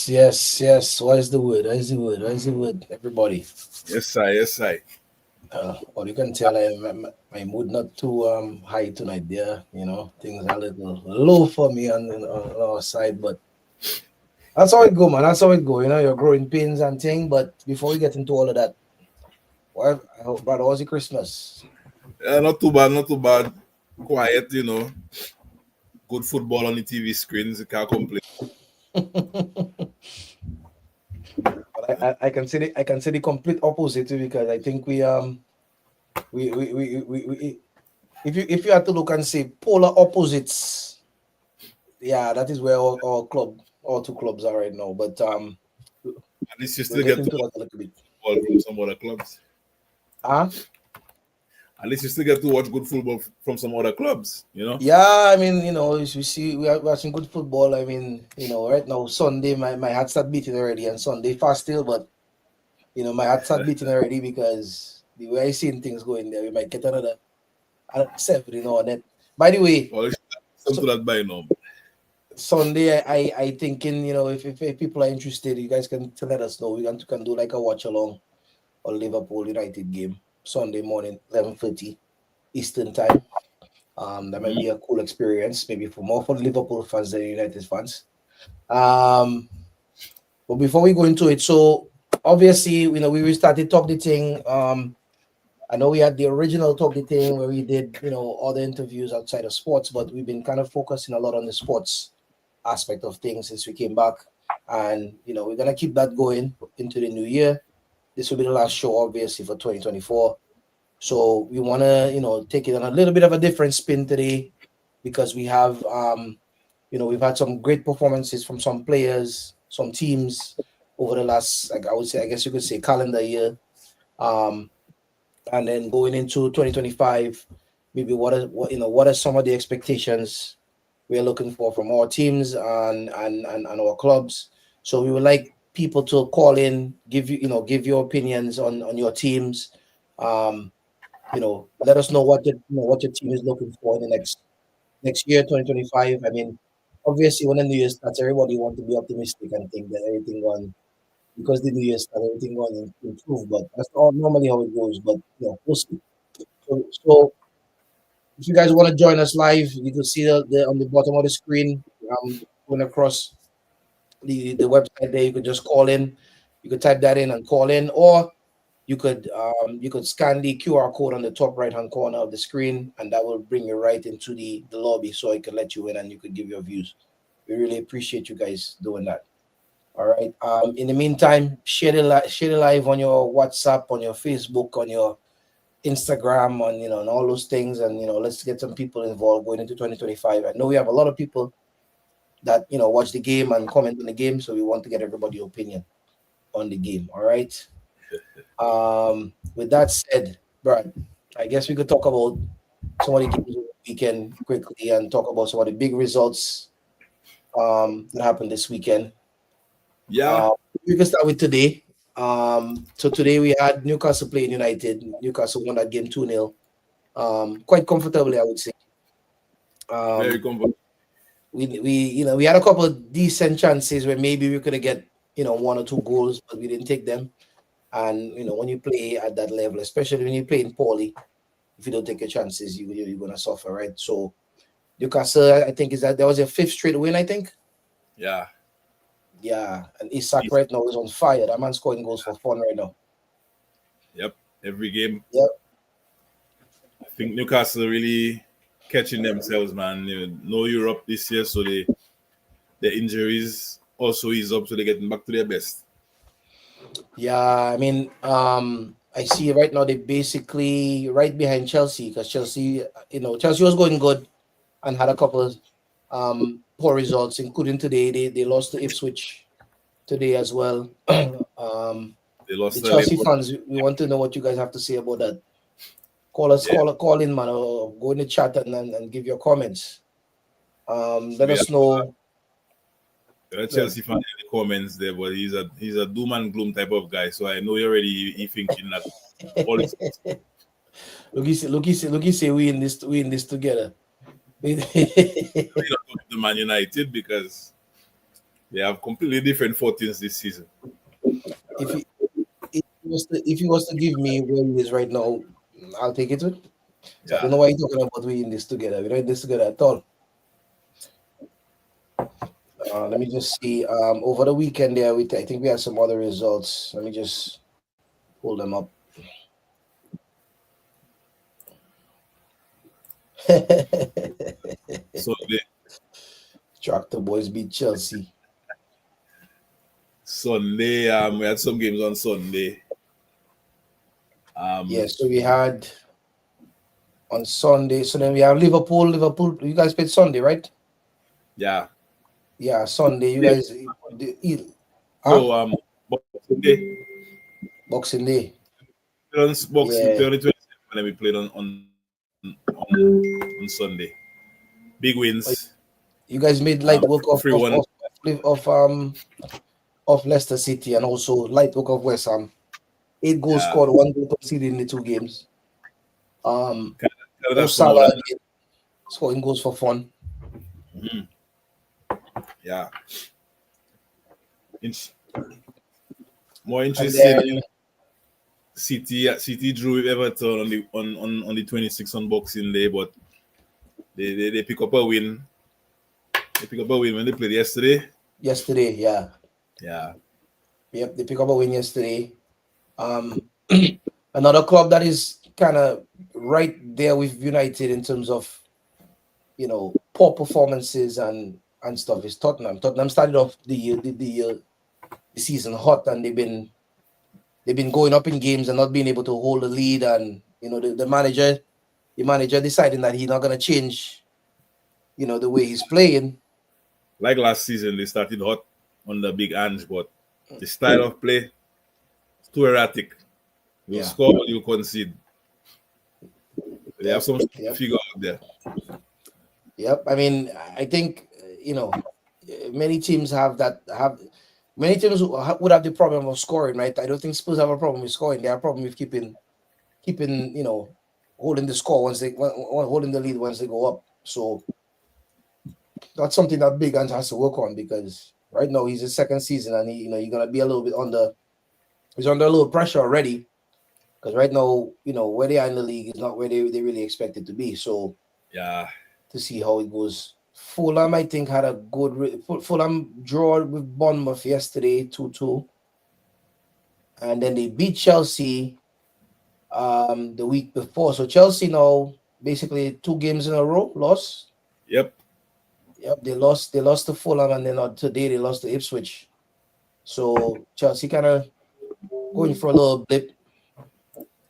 Yes. What is the word? Everybody. Yes, I. Yes, I. Well, you can tell my mood not too high tonight. There, things are a little low for me on our side, but that's how it go, man. That's how it go. You're growing pains and thing. But before we get into all of that, I hope, brother, how's your Christmas? Not too bad. Not too bad. Quiet, you know. Good football on the TV screens. You can't complain. But I can see the complete opposite too, because I think we if you had to look and say polar opposites, yeah, that is where our two clubs are right now. But At least you we'll still get get to into watch that a little bit. football from some other clubs. Huh? At least you still get to watch good football from some other clubs. You know. Yeah, I mean, as we see, we are watching good football. I mean, right now, Sunday, my heart start beating already, and Sunday fast still, but my heart start beating already because the way I seen things going there, we might get another 7, on it. By the way, Well, you should listen to so that by now. Sunday, I thinking, if people are interested, you guys can let us know. We can do like a watch along on Liverpool United game Sunday morning, 11:30 Eastern time. That might be a cool experience, maybe for Liverpool fans than United fans. Um, but before we go into it, so obviously, we started Talk the Thing. I know we had the original Talk the Thing where we did, other interviews outside of sports, but we've been kind of focusing a lot on the sports aspect of things since we came back. And, we're going to keep that going into the new year. This will be the last show, obviously, for 2024. So we want to, take it on a little bit of a different spin today because we have, we've had some great performances from some players, some teams over the last, like I would say, I guess you could say calendar year. Um, and then going into 2025, maybe what are some of the expectations we're looking for from our teams and our clubs. So we would like people to call in, give your opinions on your teams. Um, let us know what your team is looking for in the next year, 2025. I mean, obviously when the new year starts, everybody want to be optimistic and think that everything going because the new year starts, everything going to improve. But that's not normally how it goes. But we'll see. So if you guys want to join us live, you can see the on the bottom of the screen, going across the website there. You could just call in. You could type that in and call in, or you could scan the QR code on the top right hand corner of the screen, and that will bring you right into the lobby, so I can let you in and you could give your views. We really appreciate you guys doing that. All right. In the meantime, share the live on your WhatsApp, on your Facebook, on your Instagram, on and all those things, and let's get some people involved going into 2025. I know we have a lot of people that watch the game and comment on the game, so we want to get everybody's opinion on the game. All right. With that said, Brad, I guess we could talk about some of the games of the weekend quickly and talk about some of the big results that happened this weekend. Yeah. We can start with today. So today we had Newcastle playing United. Newcastle won that game 2-0. Quite comfortably, I would say. Very comfortable. We had a couple of decent chances where maybe we could have get 1 or 2 goals, but we didn't take them. And when you play at that level, especially when you're playing poorly, if you don't take your chances, you're gonna suffer, right? So Newcastle, I think, that was a 5th straight win, I think. Yeah. Yeah, and Isak right now is on fire. That man's scoring goals for fun right now. Yep. Every game. Yep. I think Newcastle really catching themselves, man. No Europe this year, so the injuries also ease up, so they're getting back to their best. Yeah, I mean, I see right now they basically right behind Chelsea because Chelsea was going good and had a couple of poor results, including today. They lost to Ipswich today as well. They The lost early, Chelsea but fans, we want to know what you guys have to say about that. Call us, yeah, call in, man, or go in the chat and give your comments. Let we have us know. a Well, Chelsea fan in the comments there, but he's a doom and gloom type of guy. So I know you're already he thinking that all is look, he say we in this together. not up to Man United because they have completely different fortunes this season. if he if he was to give me where he is right now, I'll take it with. So I don't Yeah, know why you're talking about we in this together. We're not in this together at all. Let me just see. Over the weekend there, I think we had some other results. Let me just pull them up. so the Tractor Boys beat Chelsea. Sunday, we had some games on Sunday. Yeah, Um, so we had on Sunday. So then we have Liverpool. Liverpool. You guys played Sunday, right? yeah, Yeah, Sunday. You guys, huh? no, Boxing Day, Boxing Day. Boxing Yeah. played on the 27th, and then we played on Sunday. Big wins, You guys made light work 3-1. of um of Leicester City and also light work of West Ham. 8 goals Yeah, scored, 1 goal conceded in the 2 games. kind of Mo have some more Salah than again, scoring goals for fun. that. Yeah, In- more And interesting. then City drew with Everton on the 26th on Boxing Day, but they pick up a win. They pick up a win when they played yesterday. yesterday, yeah. Yeah, Yep, they pick up a win yesterday. Um another club that is kind of right there with United in terms of poor performances and stuff is Tottenham. Tottenham started off the season hot and they've been going up in games and not being able to hold the lead, and the manager deciding that he's not going to change the way he's playing. like last season, they started hot on the big Ange, but the style of play is too erratic. You'll Yeah. score, you'll concede. They have Yep. some stuff to Yep. figure out there. Yep. I mean, I think many teams have many teams would have the problem of scoring, right? I don't think Spurs have a problem with scoring. They have a problem with keeping holding the score holding the lead once they go up. So that's something that Big Ant has to work on, because right now he's his second season and he's gonna be a little bit under. He's under a little pressure already, because right now where they are in the league is not where they really expect it to be. So Yeah, to see how it goes. Fulham, I think, had a good. Fulham draw with Bournemouth yesterday, 2-2, and then they beat Chelsea the week before. So Chelsea now basically 2 games in a row lost. yep. Yep, they lost to Fulham, and then today they lost to Ipswich. So Chelsea kind of going for a little blip.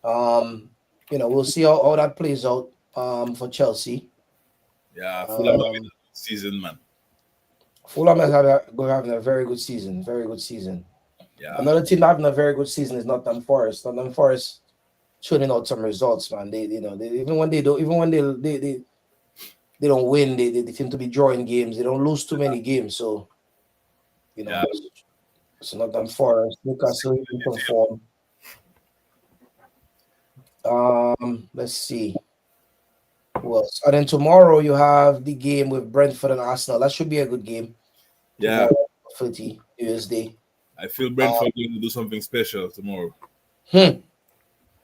We'll see how that plays out for Chelsea. Yeah, Fulham having a Um, good season, man. Fulham has having a very good season, very good season. Yeah, Another team having a very good season is Nottingham Forest. Nottingham Forest churning out some results, man. Even when they don't, even when they don't win, they seem to be drawing games. They don't lose too many games. So you yeah. know, so Nottingham Forest, Newcastle in some form. Let's see who else. And then tomorrow you have the game with Brentford and Arsenal. That should be a good game Yeah, tomorrow, 30 Thursday. I feel Uh, Brentford going to do something special tomorrow. hmm.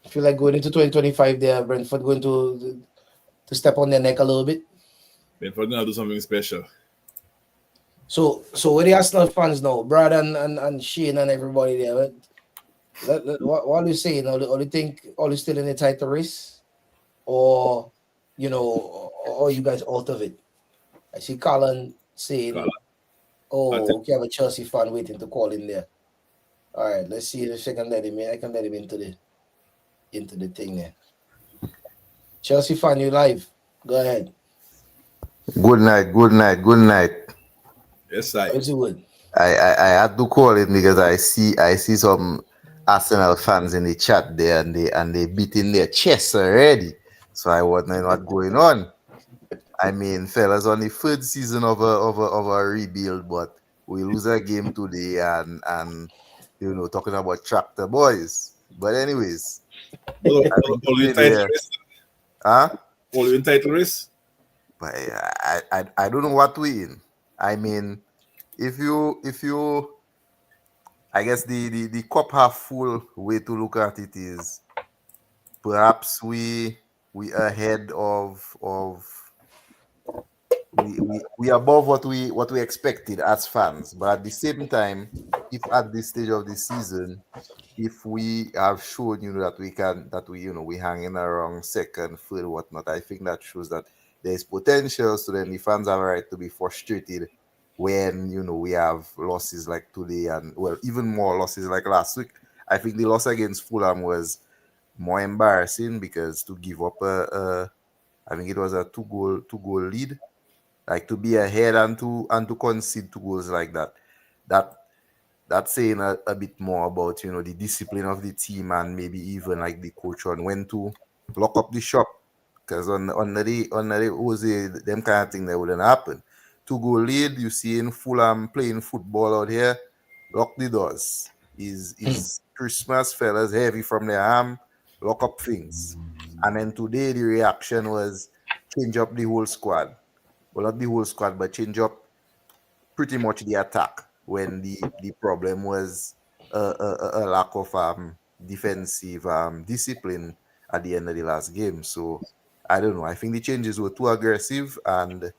I feel like going into 2025 there, Brentford going to step on their neck a little bit. Brentford going to do something special. So where the Arsenal fans now, Brad and Shane and everybody there, what are you saying? Are you think all you still in the title race? Or or you guys out of it? I see Colin Call saying, I think, oh, okay, I have a Chelsea fan waiting to call in there. All right, let's see if I can let him in. I can let him into the thing there. Chelsea fan, you live. Go ahead. Good night, good night, good night. Yes, I. How's it would? I had to call it because I see some Arsenal fans in the chat there and they beating their chests already. So I wondering what going on. I mean, fellas, on the third season of a rebuild, but we lose a game today and talking about tractor boys. But anyways, I mean All your today title there, race. huh? All your title race. But I don't know what we in. I mean, if you I guess the cup half full way to look at it is perhaps we ahead of we above what we expected as fans, but at the same time, if at this stage of the season, if we have shown that we can that we hanging around second, third, whatnot, I think that shows that there is potential. So then the fans have a right to be frustrated when we have losses like today and well even more losses like last week. I think the loss against Fulham was more embarrassing because to give up I think it was a two goal lead, like to be ahead and to concede two goals like that. That that's saying a bit more about the discipline of the team and maybe even like the coach on when to lock up the shop. Because on the Jose, them kind of thing that wouldn't happen. To go lead, you see in Fulham playing football out here, lock the doors. Is Christmas fellas heavy from their arm, lock up things. And then today the reaction was change up the whole squad. Well, not the whole squad, but change up pretty much the attack when the problem was a lack of defensive discipline at the end of the last game. So I don't know. I think the changes were too aggressive, and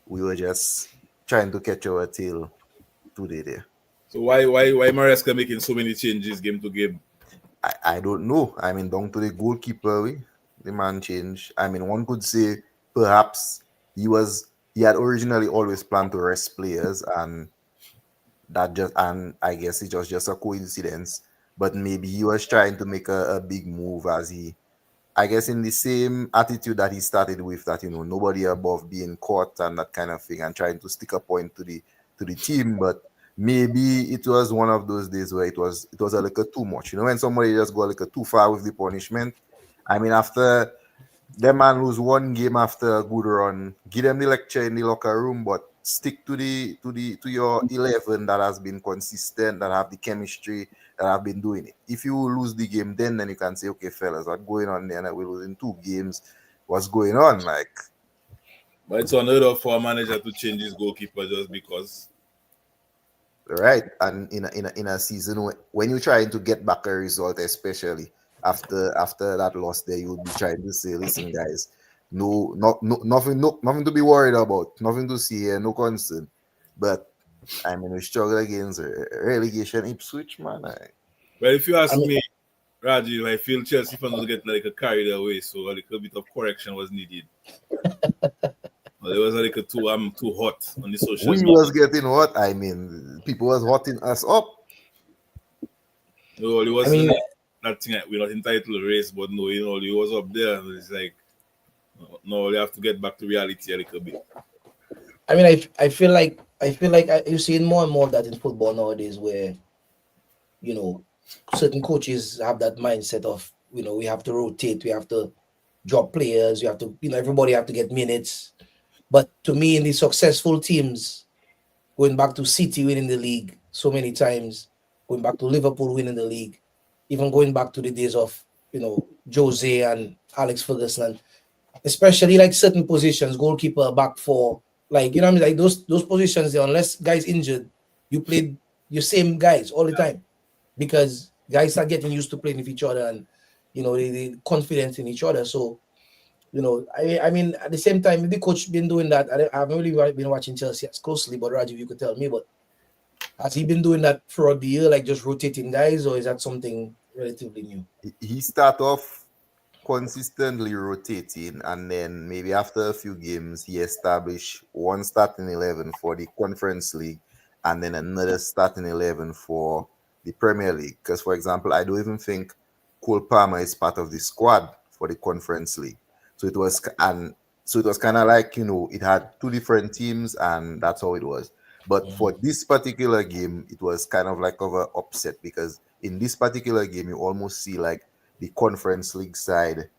we were just trying to catch our tail today. There, So why Maresca making so many changes game to game? I don't know. I mean, down to the goalkeeper, the man changed. I mean, one could say perhaps he had originally always planned to rest players and that just and I guess it was just a coincidence. But maybe he was trying to make a big move as he I guess in the same attitude that he started with that nobody above being caught and that kind of thing and trying to stick a point to the team. But maybe it was one of those days where it was a little too much. When somebody just go a little too far with the punishment. I mean after them man lose one game after a good run. Give them the lecture in the locker room, but stick to your 11 that has been consistent, that have the chemistry, that have been doing it. If you lose the game, then you can say, okay, fellas, what's going on there? And we're losing two games. What's going on? Like, But it's unheard of for a manager to change his goalkeeper just because. right? And in a season when you're trying to get back a result, especially after that loss there, you would be trying to say, listen, guys, nothing to be worried about, nothing to see here, no concern. But I mean, we struggle against relegation Ipswich, man. Well, if you I ask mean, me, Rajiv, I feel Chelsea fans will get like a carried away, so a little bit of correction was needed. Well, it was a little too hot on the social We media. was getting what? I mean, people was hotting us up. No, it I wasn't mean, that thing like we're not entitled to race, but no, he was up there. And it's like, no, you have to get back to reality a little bit. I feel like you're seeing more and more of that in football nowadays, where you know certain coaches have that mindset of we have to rotate, we have to drop players, you have to everybody have to get minutes. But to me, in the successful teams, going back to City winning the league so many times, going back to Liverpool winning the league, even going back to the days of Jose and Alex Ferguson, especially like certain positions, goalkeeper, back four, like what I mean, like those positions, unless guys injured, you played your same guys all the time because guys start getting used to playing with each other and they confident in each other. So I mean, at the same time, the coach been doing that. I haven't really been watching Chelsea as closely, but Rajiv, you could tell me. But has he been doing that throughout the year, like just rotating guys, or is that something relatively new? He start off consistently rotating, and then maybe after a few games, he established one starting 11 for the Conference League, and then another starting 11 for the Premier League. Because, for example, I don't even think Cole Palmer is part of the squad for the Conference League. So it was, and So it was kind of like, it had two different teams, and that's how it was. But for this particular game, it was kind of like of a upset, because in this particular game, you almost see like the Conference League side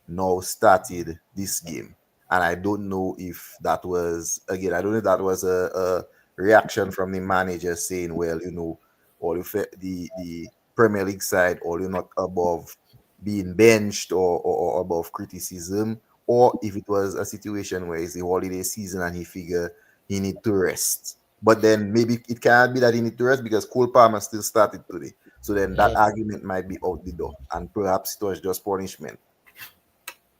now started this game. And I don't know if that was, again, I don't know if that was a reaction from the manager saying, well, or if the Premier League side, or you're not above being benched, or above criticism, or if it was a situation where it's the holiday season and he figure he need to rest. But then maybe it cannot be that he need to rest, because Cole Palmer still started today. So then that argument might be out the door, and perhaps it was just punishment.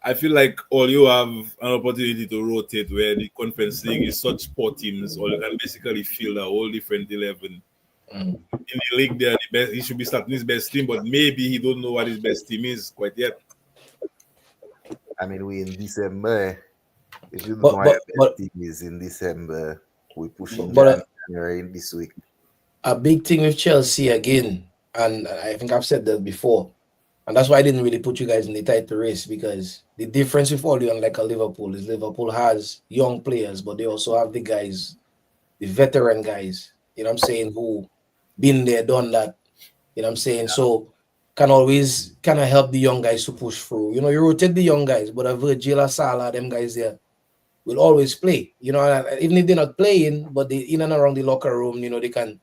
I feel like all you have an opportunity to rotate, where the Conference League is such poor teams, or you can basically field a whole different 11. In the league, they're the best. He should be starting his best team, but maybe he don't know what his best team is quite yet. I mean, we in December. If you don't know But what but your best but team is in December, we pushing but January this week. a big thing with Chelsea again, and I think I've said that before, and that's why I didn't really put you guys in the title race, because the difference with all you and like a Liverpool is Liverpool has young players, but they also have the guys, the veteran guys, you know what I'm saying, who been there, done that, you know what I'm saying? So can always kind of help the young guys to push through. You know, you rotate the young guys, but a Virgil, a Salah, them guys there will always play. You know, and even if they're not playing, but they in and around the locker room, you know, they can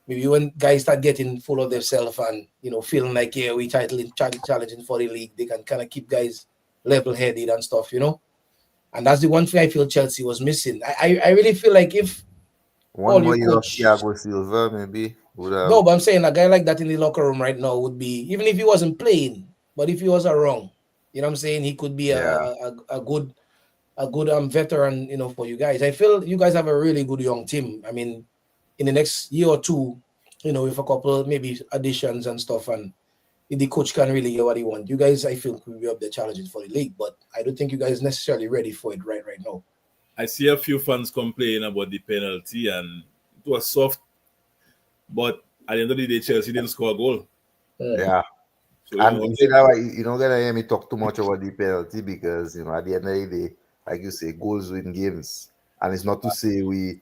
maybe when guys start getting full of themselves and feeling like we challenging for the league, they can kind of keep guys level headed and stuff. And that's the one thing I feel Chelsea was missing. I really feel like if One all more you year of coach, Thiago Silva, maybe would have. no, but I'm saying a guy like that in the locker room right now would be, even if he wasn't playing, but if he was around, you know what I'm saying, he could be Yeah. a good veteran, for you guys. I feel you guys have a really good young team. I mean, in the next year or two, with a couple maybe additions and stuff, and if the coach can really get what he wants, you guys, I feel, could be up there challenging for the league. But I don't think you guys necessarily ready for it right now. I see a few fans complaining about the penalty, and it was soft, but at the end of the day, Chelsea didn't score a goal. Yeah. So, And you see that why you're not gonna hear me talk too much about the penalty, because at the end of the day, like you say, goals win games. And it's not to say we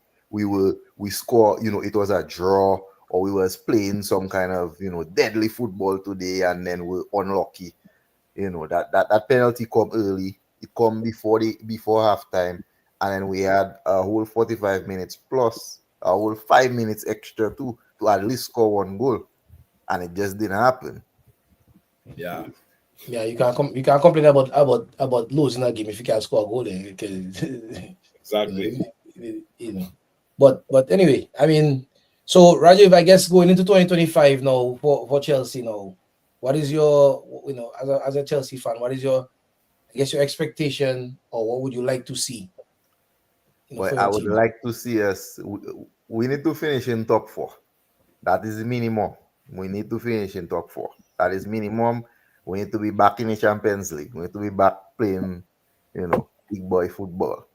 score, it was a draw, or we was playing some kind of deadly football today, and then we're unlucky. That penalty come early. It come before halftime, and then we had a whole 45 minutes plus a whole 5 minutes extra to at least score one goal, and it just didn't happen. yeah, Yeah, you can't complain about losing a game if you can't score a goal there, because exactly. you know. But anyway, I mean, so Rajiv, I guess going into 2025 now for Chelsea now, what is your, as a Chelsea fan, what is your, I guess, your expectation, or what would you like to see, Well, for I your would team? like to see us. We need to finish in top four. That is the minimum. We need to finish in top four. That is minimum. We need to be back in the Champions League. We need to be back playing, big boy football.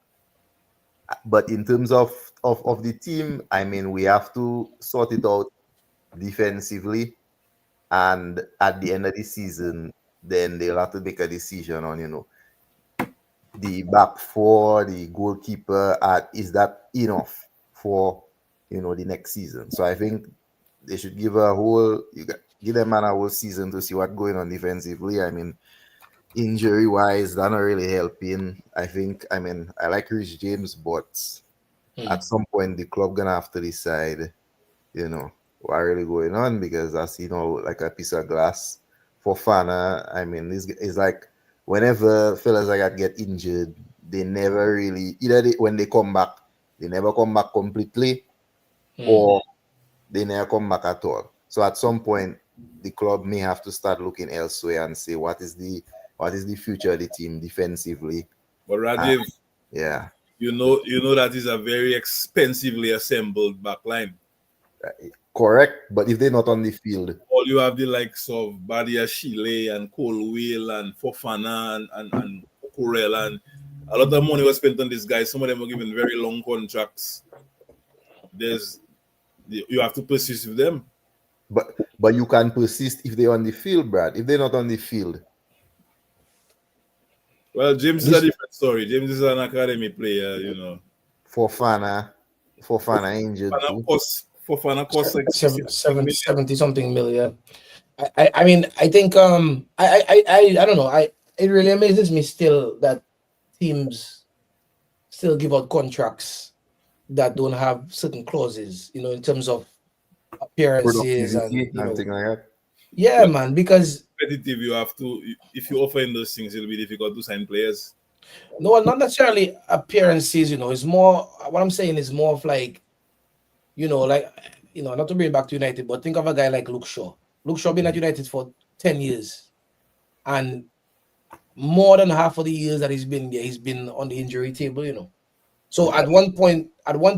But in terms of the team, I mean, we have to sort it out defensively, and at the end of the season, then they'll have to make a decision on, the back four, the goalkeeper. Is that enough for the next season? So I think they should give them a whole season to see what's going on defensively. I mean, injury wise, they're not really helping. I think. I mean, I like Rich James, but Hmm. at some point the club gonna have to decide, you know, what really going on, because that's like a piece of glass for Fana. I mean, this is like whenever fellas like that get injured, they never really when they come back, they never come back completely, Hmm. or they never come back at all. So at some point, the club may have to start looking elsewhere and say what is the future of the team defensively. But And Rajiv, yeah, you know that is a very expensively assembled back line. correct. But if they're not on the field, All you have the likes of Badia Chile and Colwell and Fofana and Kurel, and a lot of money was spent on these guys. Some of them were given very long contracts. There's You have to persist with them. but you can persist if they're on the field, Brad. If they're not on the field, Well, James is a This different story. James is an academy player, Fofana, Fofana injured Fofana too. Fofana costs like 60 seven, something seven, million. 70 something million. I mean, I think I don't know. It really amazes me still that teams still give out contracts that don't have certain clauses, in terms of appearances and Productivity and things like that. yeah, Well, man. Because competitive, you have to. If you offer in those things, it'll be difficult to sign players. no, not necessarily appearances. It's more what I'm saying is more of like like not to bring it back to United, but think of a guy like Luke Shaw. Luke Shaw been at United for 10 years, and more than half of the years that he's been there, he's been on the injury table. So Yeah. at one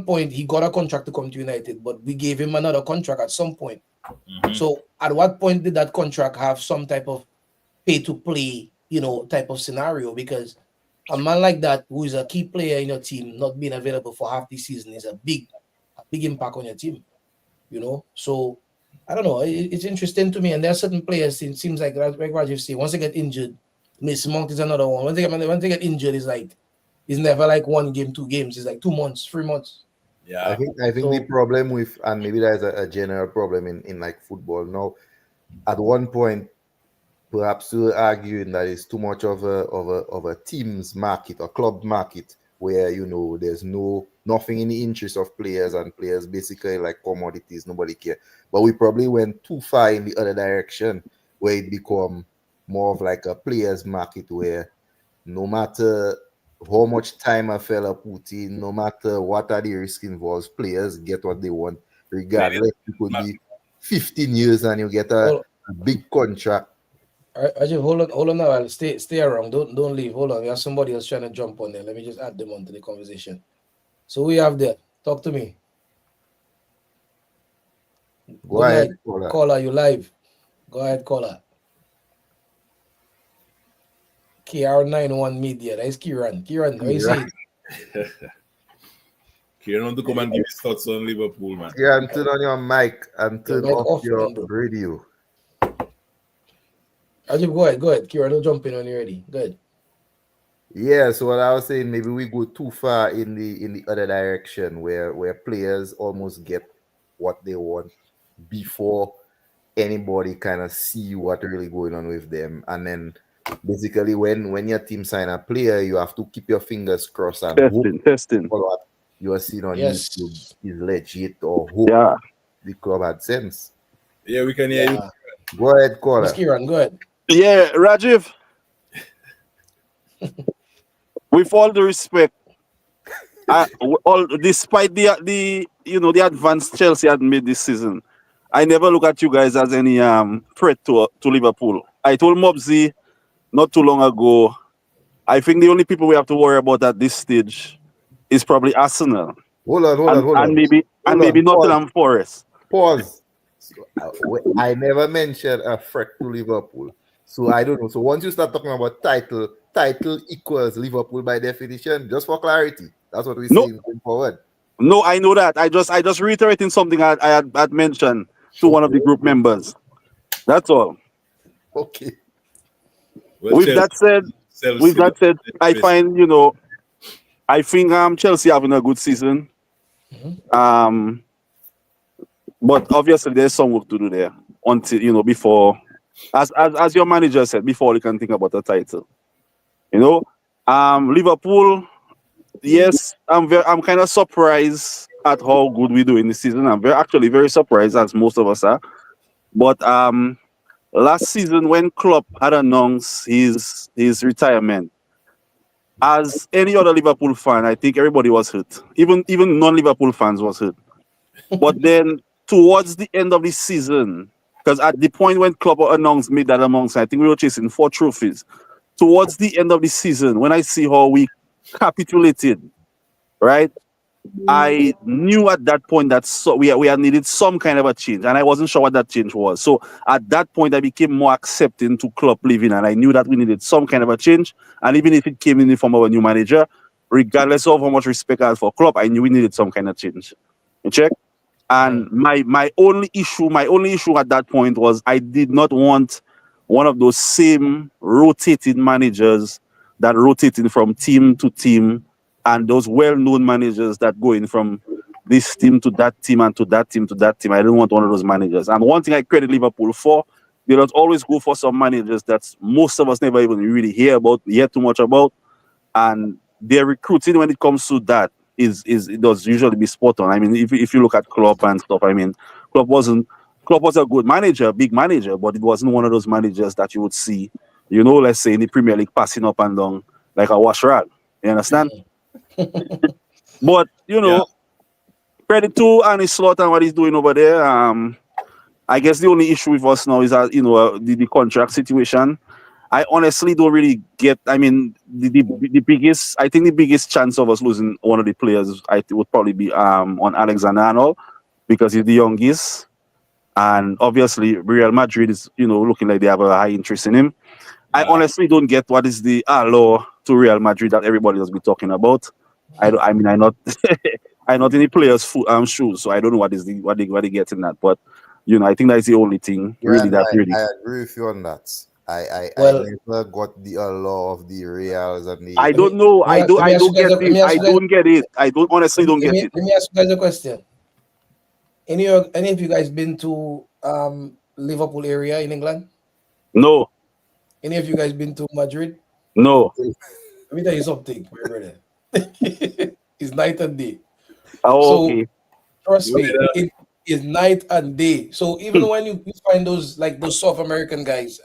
point, he got a contract to come to United, but we gave him another contract at some point. Hmm. So at what point did that contract have some type of pay to play, type of scenario? Because a man like that, who is a key player in your team, not being available for half the season is a big impact on your team. So I don't know. It's interesting to me, and there are certain players. It seems like Rajiv say, once they get injured, Mason Mount is another one. Once they get injured, it's never like 1 game, 2 games. It's like 2 months, 3 months. I Yeah. think I think the So problem with, and maybe there's a general problem in like football now. At one point, perhaps you're arguing that it's too much of a team's market or club market where there's nothing in the interest of players, and players basically like commodities, nobody care. But we probably went too far in the other direction where it become more of like a players market where no matter how much time a fella put in, no matter what are the risk involved, players get what they want, Maybe regardless. It could massive. be 15 years and you get hold, a big contract. Rajiv, hold on now. I'll stay around. Don't leave. Hold on. We have somebody else trying to jump on there. Let me just add them onto the conversation. So we have there. Talk to me. Go Good ahead, night, caller. caller. You live? Go ahead, caller. KR91 Media. That's Kieran. Kieran, what you Yeah, saying? Kieran want to come and give his thoughts on Liverpool, man. yeah, and turn on your mic and Your turn mic off off, your man, bro. radio. Rajiv, go ahead. Go ahead. Kieran, don't jump in when you're ready. Good. Yeah, so what I was saying, maybe we go too far in the other direction where players almost get what they want before anybody kind of see what really going on with them. And then basically when your team sign a player, you have to keep your fingers crossed and hope Testing. all what you are seeing on YouTube Yes. is legit, or hope Yeah. the club had sense. Yeah, we can hear you. Yeah. Go ahead, Yes, caller. Kieran, go ahead. Yeah, Rajiv, with all the respect, all despite the advance Chelsea had made this season, I never look at you guys as any threat to Liverpool. I told Mobsy not too long ago. I think the only people we have to worry about at this stage is probably Arsenal Hold on, hold on, and hold and on. maybe and Hold maybe on. Pause. Nottingham Forest. Pause. So, I never mentioned a threat to Liverpool. So I don't know. So once you start talking about title equals Liverpool by definition, just for clarity. That's what we're No, saying going forward. no, I know that. I just reiterating something I had mentioned to one of Okay, the group okay, members. That's all. okay. Well, With Chelsea, that said, with Chelsea, that said, I Chelsea. find I think Chelsea having a good season. Mhm. Um, but obviously there's some work to do there until before, as your manager said, before you can think about a title. You know, Liverpool. Yes, I'm kind of surprised at how good we do in the season. I'm actually very surprised, as most of us are. But last season when Klopp had announced his retirement, as any other Liverpool fan, I think everybody was hurt. Even non-Liverpool fans was hurt. But then towards the end of the season, because at the point when Klopp made that announcement, I think we were chasing 4 trophies. Towards the end of the season, when I see how we capitulated, right? I knew at that point that we had needed some kind of a change, and I wasn't sure what that change was. So at that point, I became more accepting to club living, and I knew that we needed some kind of a change. And even if it came in the form of a new manager, regardless of how much respect I had for club, I knew we needed some kind of change. You check. Mhm. And my only issue at that point was I did not want one of those same rotating managers that rotating from team to team, and those well-known managers that go in from this team to that team and to that team to that team. I don't want one of those managers. And one thing I credit Liverpool for, they don't always go for some managers that most of us never even really hear too much about, and their recruiting when it comes to that is it does usually be spot on. I mean, if you look at Klopp and stuff, I mean, Klopp wasn't Klopp was a good manager, a big manager, but it wasn't one of those managers that you would see, let's say in the Premier League passing up and down like a wash rag. You understand? But Yeah. credit to Annie Slot and what he's doing over there. I guess the only issue with us now is that the contract situation. I honestly don't really get. I mean, the biggest. I think the biggest chance of us losing one of the players, would probably be on Alexander Arnold, because he's the youngest, and obviously Real Madrid is looking like they have a high interest in him. I honestly don't get what is the allure to Real Madrid that everybody has been talking about. I mean, I'm not I'm not in the players' shoes, so I don't know what they get in that. But I think that's the only thing really that really. I agree with you on that. I never got the allure of the Reals and the. I don't know. I don't get it. I don't get it. I don't honestly don't get it. Let me ask you guys a question. Any of you guys been to Liverpool area in England? No. Any of you guys been to Madrid? No. Let me tell you something, my brother. It's night and day. Oh, okay. Trust me, it is night and day. So even when you find those South American guys,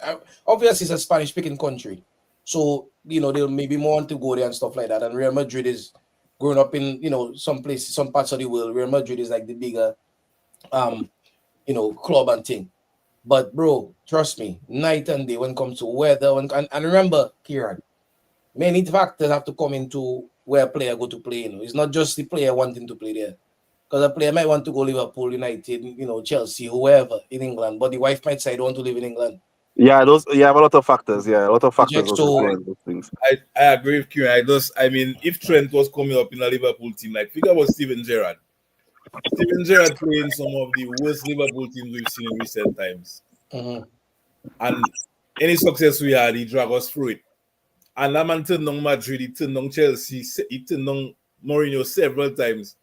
obviously it's a Spanish-speaking country, so they'll maybe more want to go there and stuff like that. And Real Madrid is growing up in some places, some parts of the world. Real Madrid is like the bigger, club and thing. But bro, trust me, night and day when it comes to weather. And remember, Kieran, many factors have to come into where a player go to play. It's not just the player wanting to play there. Because a player might want to go Liverpool, United, Chelsea, whoever in England, but the wife might say, I don't want to live in England. Yeah, you have a lot of factors. Yeah, a lot of factors. Those things. I agree with you. I mean, if Trent was coming up in a Liverpool team, like figure about Steven Gerrard. Steven Gerrard playing some of the worst Liverpool teams we've seen in recent times. Mm-hmm. And any success we had, he dragged us through it. And that man turned on Madrid, he turned on Chelsea, he turned on Mourinho several times.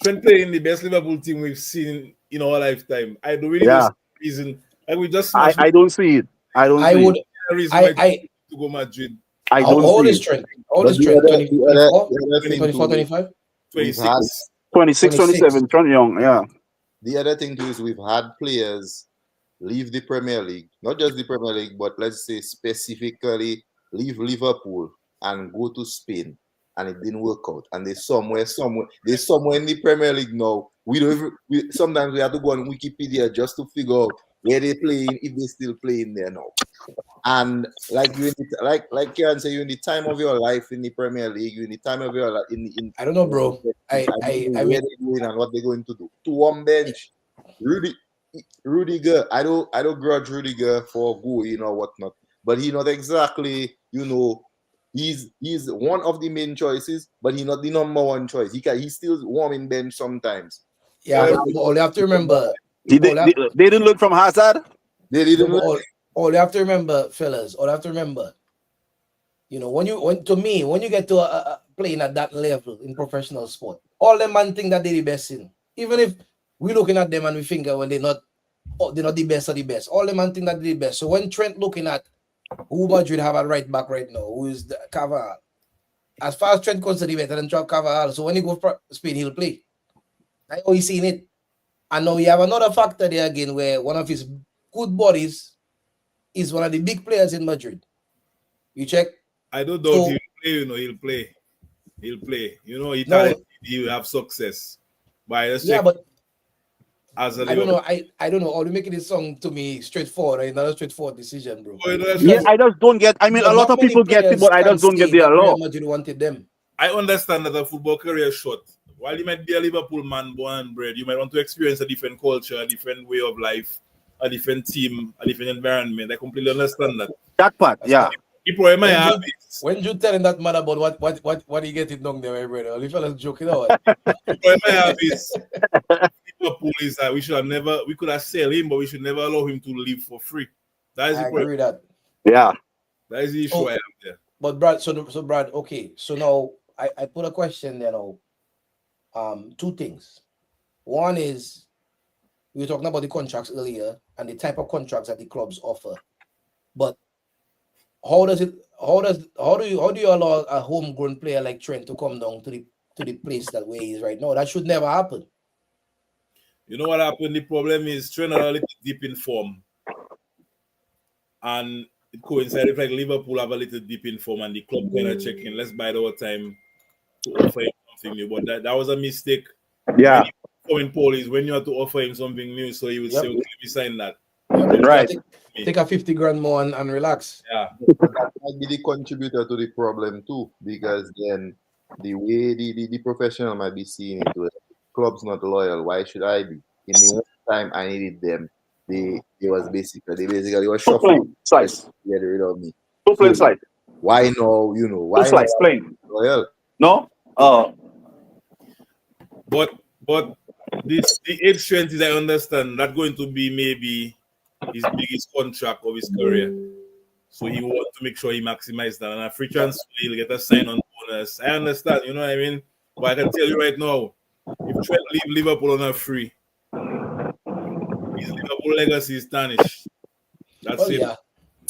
Trent playing the best Liverpool team we've seen in our lifetime. I don't really know reason. Like we just I don't see it. I don't see it. To go Madrid. I don't all see this it. Trent. All this Trent. 24, 25. 26. 26, 27, Trent Young, yeah. The other thing too is we've had players leave the Premier League, not just the Premier League, but let's say specifically leave Liverpool and go to Spain, and it didn't work out. And they're somewhere in the Premier League now. Sometimes we have to go on Wikipedia just to figure out where they're playing, if they're still playing there now. And like Kieran said, you're in the time of your life in the Premier League, you're in the time of your life in I don't know, bro. I mean, where they're going and what they're going to do. To one bench, Rudiger. I don't grudge Rudiger for going or whatnot, but he's not exactly, he's one of the main choices, but he's not the number one choice. He's still warming bench sometimes. Yeah, but all you have to remember, they didn't look from Hazard. They didn't look. All you have to remember, fellas, when you get to playing at that level in professional sport, all them man think that they're the best in. Even if we're looking at them and we think when they're not the best of the best, all them man think that they're the best. So when Trent looking at who Madrid have a right back right now, who is the Carvajal, as far as Trent considers better than Carvajal, so when he go for Spain, he'll play. I know he's seen it. And now we have another factor there again where one of his good buddies is one of the big players in Madrid. You check? I don't know if he'll play. He'll play. He'll have success. But as a I don't know. I don't know. Or you making this song to me straightforward, right? Not a straightforward decision, bro. Yeah, I just don't get. I mean, a lot of people get it, but I just don't get the allure. Madrid wanted them. I understand that a football career is short. While you might be a Liverpool man, born and bred, you might want to experience a different culture, a different way of life, a different team, a different environment. I completely understand that. That part, yeah. People might have it. When you telling that man about what he getting down there, my brother, all the fellas joking out. People might have this. Liverpool is that we could have sold him, but we should never allow him to live for free. That is I agree with that. Yeah. That is the issue I have there. But Brad, so Brad, okay. So now I put a question there now. Two things. One is we were talking about the contracts earlier and the type of contracts that the clubs offer. But how does it how do you allow a homegrown player like Trent to come down to the place that where he is right now? That should never happen. You know what happened? The problem is Trent are a little deep in form, and it coincided like Liverpool have a little deep in form, and the club kind of checking. Let's bide our time to offer him something new. But that was a mistake. When Yeah, you go in police, when you have to offer him something new, so he would say, Yep. "Okay, let me sign that." Yep. Don't right. Take a 50 grand more and relax. yeah. That might be the contributor to the problem too, because then the way the professional might be seeing it, well, club's not loyal. Why should I be? In the one time I needed them, they basically were Two shuffling plain slice. to get rid of me. Two plain So slice. why no? Two Why no slice plain. loyal? No. But the age strength is I understand not going to be maybe his biggest contract of his career. So he want to make sure he maximizes that. And a free transfer, he'll get a sign-on bonus. I understand, you know what I mean? But I can tell you right now, if Trent leave Liverpool on a free, his Liverpool legacy is tarnished. That's Well, it.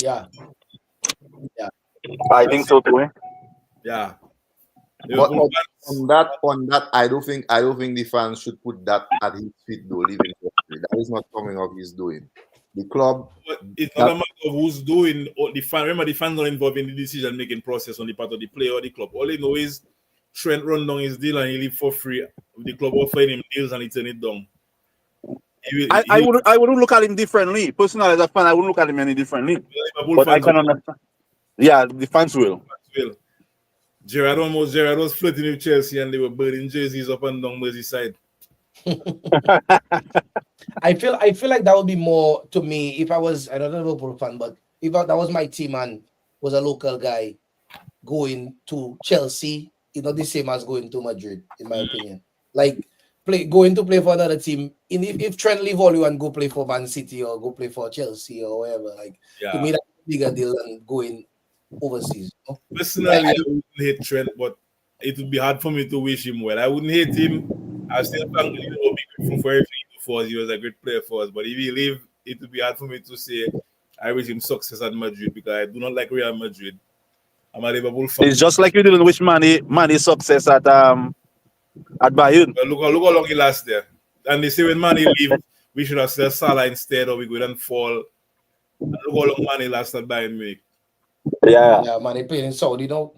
yeah. I That's think it. so too. Yeah. But Liverpool on fans, that, I don't think the fans should put that at his feet though. Leaving for free. That is not coming of his doing. The club but it's not that a matter of who's doing or the fan. Remember, the fans are involved in the decision-making process on the part of the player or the club. All they know is Trent run down his deal and he leave for free. The club offering him deals and he turn it down. I wouldn't look at him differently. Personally, as a fan, I wouldn't look at him any differently. Liverpool But I fans can understand. Yeah, the fans will. will. Gerrard was flirting with Chelsea and they were burning jerseys up and down Merseyside. I feel like that would be more to me if I was I don't know Liverpool fan, but if that was my team and was a local guy going to Chelsea, it's not the same as going to Madrid, in my opinion. Like going to play for another team. If Trent leave all you and go play for Man City or go play for Chelsea or whatever, like to Yeah. me that's a bigger deal than going overseas. You know? Personally, I wouldn't hate Trent, but it would be hard for me to wish him well. I wouldn't hate him. I still thank be grateful for everything he did for us. He was a great player for us. But if he leave, it would be hard for me to say I wish him success at Madrid because I do not like Real Madrid. I'm a Liverpool fan. It's just like you didn't wish Manny success at Bayern. But look how long he last there. And they say when Manny leave, we should have said Salah instead, or we couldn't fall. And look how long Manny last at Bayern Munich. Yeah. Yeah, man, they playing in Saudi, you know.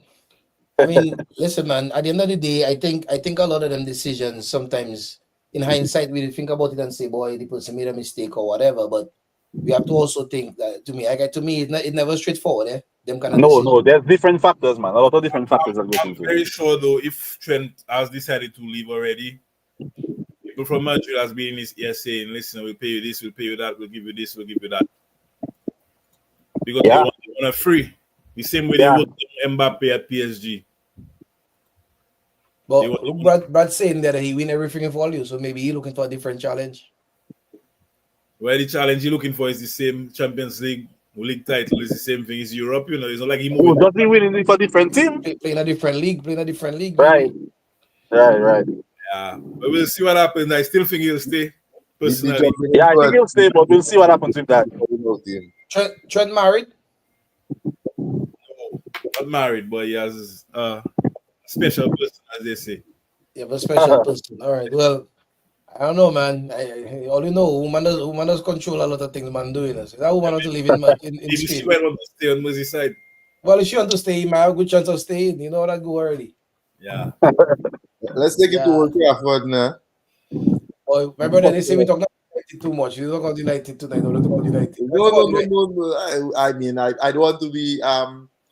I mean, listen, man. At the end of the day, I think a lot of them decisions sometimes, in hindsight, we think about it and say, "Boy, the person made a mistake or whatever." But we have to also think that to me, it's never straightforward. Them kind of No, decisions. there's different factors, man. A lot of different factors that go I'm into it. very sure though, if Trent has decided to leave already, people from Madrid has been in his ear saying, "Listen, we'll pay you this, we'll pay you that, we'll give you this, we'll give you that," because they want a free. The same way they Yeah. would Mbappe at PSG. But They want- look, Brad saying that he win everything for you, so maybe he looking for a different challenge. Where the challenge you're looking for is the same Champions League title, is the same thing. It's Europe, you know. It's not like he Oh, moving. does he win for different team? Playing a different league, Right. maybe. Right. Yeah, but we'll see what happens. I still think he'll stay. Personally, Yeah, I think he'll stay, but we'll see what happens with that. Trent married. not married, but he has a special person, as they say. You have a special person. All right. Well, I don't know, man. I only know woman does control a lot of things, man. Doing this. That woman want to live in Maybe she Spain. might want to stay on Merseyside. Well, if she want to stay, he might have a good chance of staying. You know that go already. Yeah. Let's take it to Old Trafford now. Oh, my brother, they say we talk about United too much. You talk about United tonight. Don't talk about United. No. I mean, I don't want to be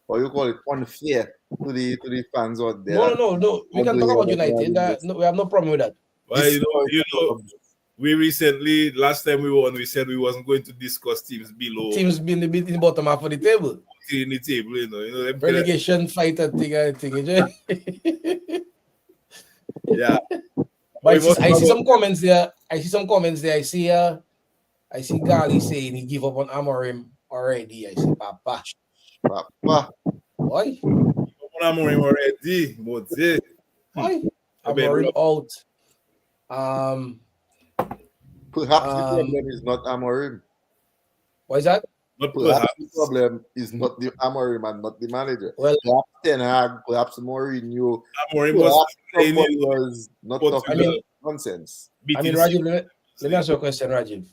what you call it, unfair to the fans out there. No. We can talk about United. No, we have no problem with that. Well, you know, we recently, last time we were on, we said we wasn't going to discuss teams below. Teams being in the bottom half of the table. In the table, you know Relegation fighter thing, I think. Yeah. But I see some comments there. I see Gali saying he give up on Amorim already. I say, Papa. Papa. Wow. Oi, Amorim already, but oi. I bet Amorim rough. out. Um, Perhaps the um, problem is not Amorim. what is that? But Perhaps the perhaps problem is not the Amorim and not the manager. Well, Perhaps Ten Hag, perhaps Mourinho, Amorim was perhaps playing somebody in was not talking I Portugal, mean, nonsense. beating City. Rajiv, let me ask you a question, Rajiv.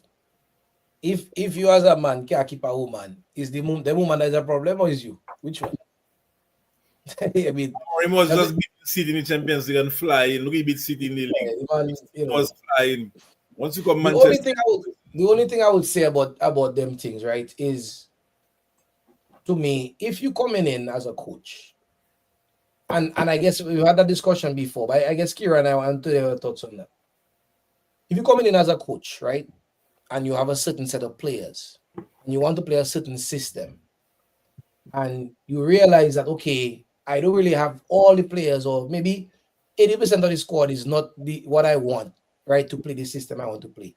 If you as a man can't keep a woman, is the woman that is a problem or is you? Which one? I mean, Amorim was does just it, beating City in the Champions League and flying. Look, he beat City in the league. the man, He was flying. Once you come the only Manchester, thing I would say about them things, right, is to me, if you coming in as a coach, and I guess we've had that discussion before, but I guess Kira and I want to have thoughts on that. If you coming in as a coach, right, and you have a certain set of players, and you want to play a certain system, and you realize that okay, I don't really have all the players, or maybe 80% of the squad is not the what I want, right, to play the system I want to play.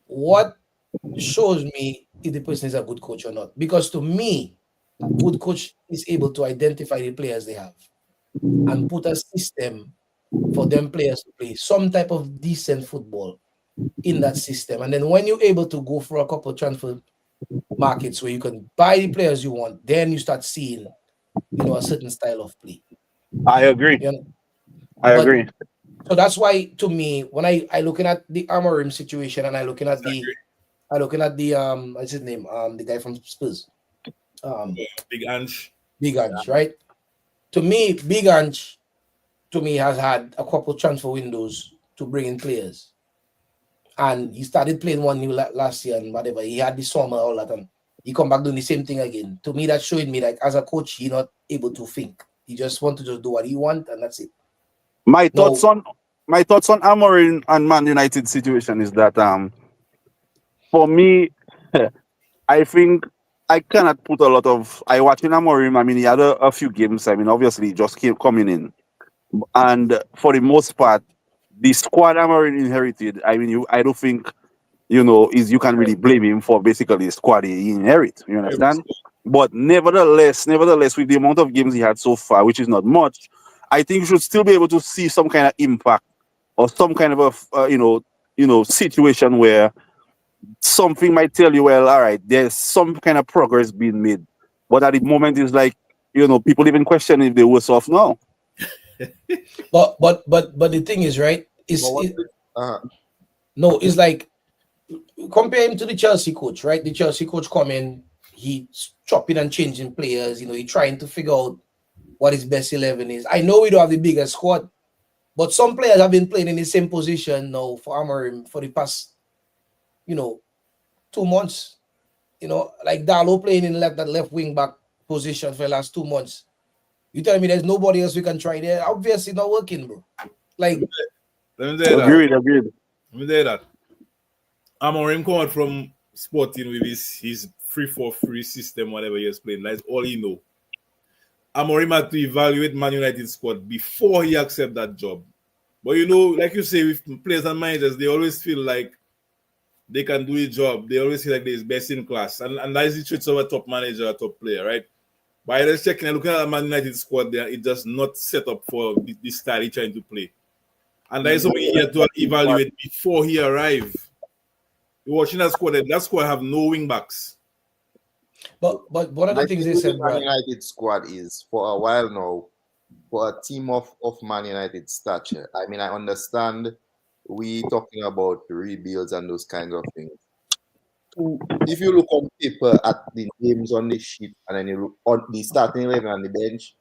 What shows me if the person is a good coach or not? Because to me, a good coach is able to identify the players they have and put a system for them players to play some type of decent football in that system. And then when you're able to go for a couple of transfer markets where you can buy the players you want, then you start seeing, a certain style of play. I agree. You know? I But agree. so that's why to me, when I looking at the Amorim situation and disagree. I looking at the what's his name? The guy from Spurs. Um Big Ange. Big Ange, right? To me, Big Ange to me has had a couple transfer windows to bring in players. And he started playing one new last year and whatever. He had the summer, all that, and he come back doing the same thing again. To me, that showing me like as a coach, he not able to think. He just want to just do what he want, and that's it. My thoughts No, on my thoughts on Amorim and Man United situation is that for me, I think I cannot put a lot of. I watching Amorim. I mean, he had a few games. I mean, obviously, he just came coming in, and for the most part, the squad Amorim inherited. I mean, I don't think is you can really blame him for basically the squad he inherit. You Very much understand? so. But nevertheless, with the amount of games he had so far, which is not much, I think you should still be able to see some kind of impact or some kind of a situation where something might tell you, well, all right, there's some kind of progress being made. But at the moment, it's like, people even question if they worse off now. but the thing is, right? But Is what it, the, no, it's like compare him to the Chelsea coach, right? The Chelsea coach come in, he's chopping and changing players. He trying to figure out what his best 11 is. I know we don't have the biggest squad, but some players have been playing in the same position now for Amorim for the past, you know, 2 months. Like Darlow playing in that left wing back position for the last 2 months. You tell me there's nobody else we can try there? Obviously not working, bro. Like, Let me say that. Agreed, agreed. Let me say that. Amorim come out from Sporting with his 3-4-3 system, whatever he has played. That's all he know. Amorim had to evaluate Man United squad before he accept that job. But like you say, with players and managers, they always feel like they can do the job. They always feel like they're best in class. And that is the traits of a top manager, a top player, right? But I just checking and looking at the Man United squad there, it's just not set up for the style he's trying to play. And that is something he had to evaluate before he arrived. You're watching that squad have no wing backs. but one of the my things thing they with the said, Man Brad. United squad is for a while now, for a team of Man United stature. I mean, I understand we talking about rebuilds and those kinds of things. If you look on paper at the names on the sheet and then you look on the starting 11 on the bench,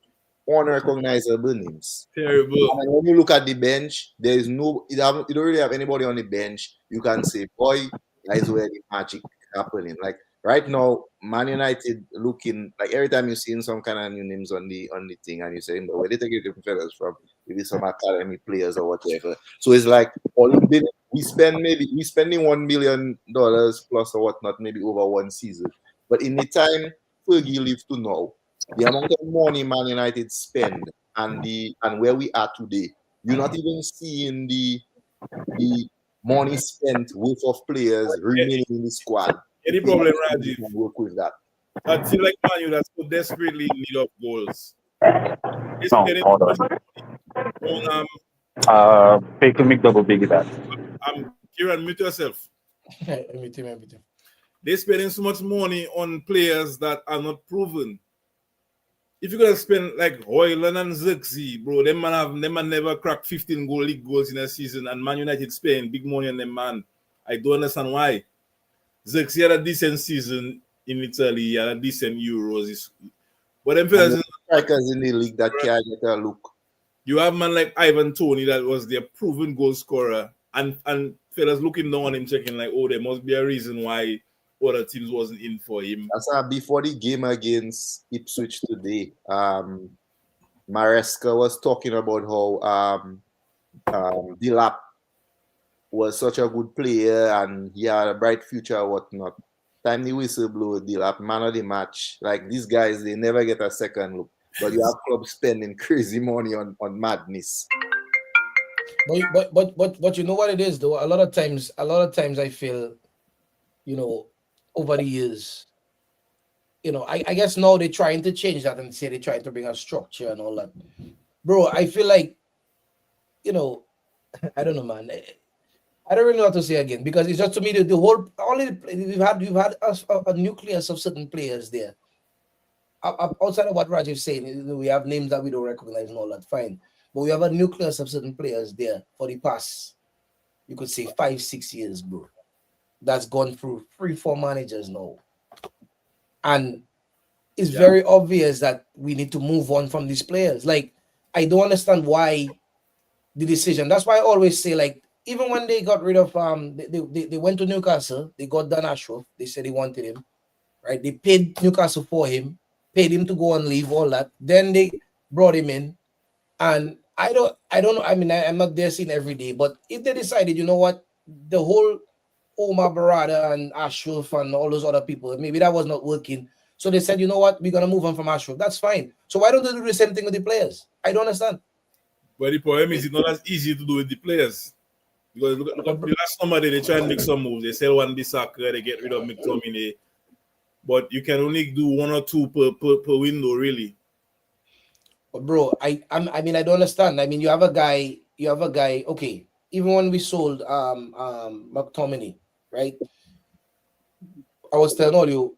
unrecognizable names. Terrible. And when you look at the bench, there is you don't really have anybody on the bench. You can say, boy, that is where the magic happening. Like right now, Man United looking like every time you're seeing some kind of new names on the thing, and you're saying, but where they take different fellas from, maybe some academy players or whatever. So it's like we spending $1 million plus or whatnot, maybe over one season. But in the time Fergie lived to now, the amount of money Man United spend and where we are today, you're not even seeing the money spent worth of players remaining in the squad. Any To think problem, that you Rajiv? can work with that. A team like Man U that's so desperately in need of goals. They No, spending hold too much on. on Fake to make double big that. Kieran, mute yourself. Everything. They're spending so much money on players that are not proven. If you're gonna spend like Hoyland and Zirkzee, bro, them man never cracked 15 league goals in a season, and Man United spending big money on them, man. I don't understand why. Zirkzee had a decent season in Italy, he had a decent Euros. But them And fellas, the strikers in the league that can get a look. you have man like Ivan Toney that was their proven goal scorer, and fellas looking down on him, checking like, oh, there must be a reason why other teams wasn't in for him. That's before the game against Ipswich today. Maresca was talking about how Dilap was such a good player and he had a bright future or whatnot. Time the whistle blow, Dilap, man of the match. Like these guys, they never get a second look. But you have clubs spending crazy money on madness. But you know what it is though. A lot of times I feel, over the years, I guess now they're trying to change that and say they're trying to bring a structure and all that. Bro, I feel like, I don't know, man. I don't really know what to say again because it's just to me the whole only we've had a nucleus of certain players there. Outside of what Raj is saying, we have names that we don't recognize and all that. Fine, but we have a nucleus of certain players there for the past, you could say 5-6 years, bro. That's gone through 3-4 managers now, and it's very obvious that we need to move on from these players. Like, I don't understand why the decision. That's why I always say, like, even when they got rid of they went to Newcastle, they got Dan Ashworth. They said they wanted him, right? They paid Newcastle for him, paid him to go and leave, all that. Then they brought him in, and I don't know. I mean, I'm not there seeing every day, but if they decided, you know what, the whole Omar Barada and Ashworth and all those other people, maybe that was not working. So they said, you know what, we're gonna move on from Ashworth. That's fine. So why don't they do the same thing with the players? I don't understand. But the problem is it's not as easy to do with the players. Because look at the last somebody they try and make some moves. They sell one Bissaka, they get rid of McTominay. But you can only do one or two per window, really. But bro, I mean I don't understand. I mean you have a guy. Okay, even when we sold McTominay, right? I was telling all you,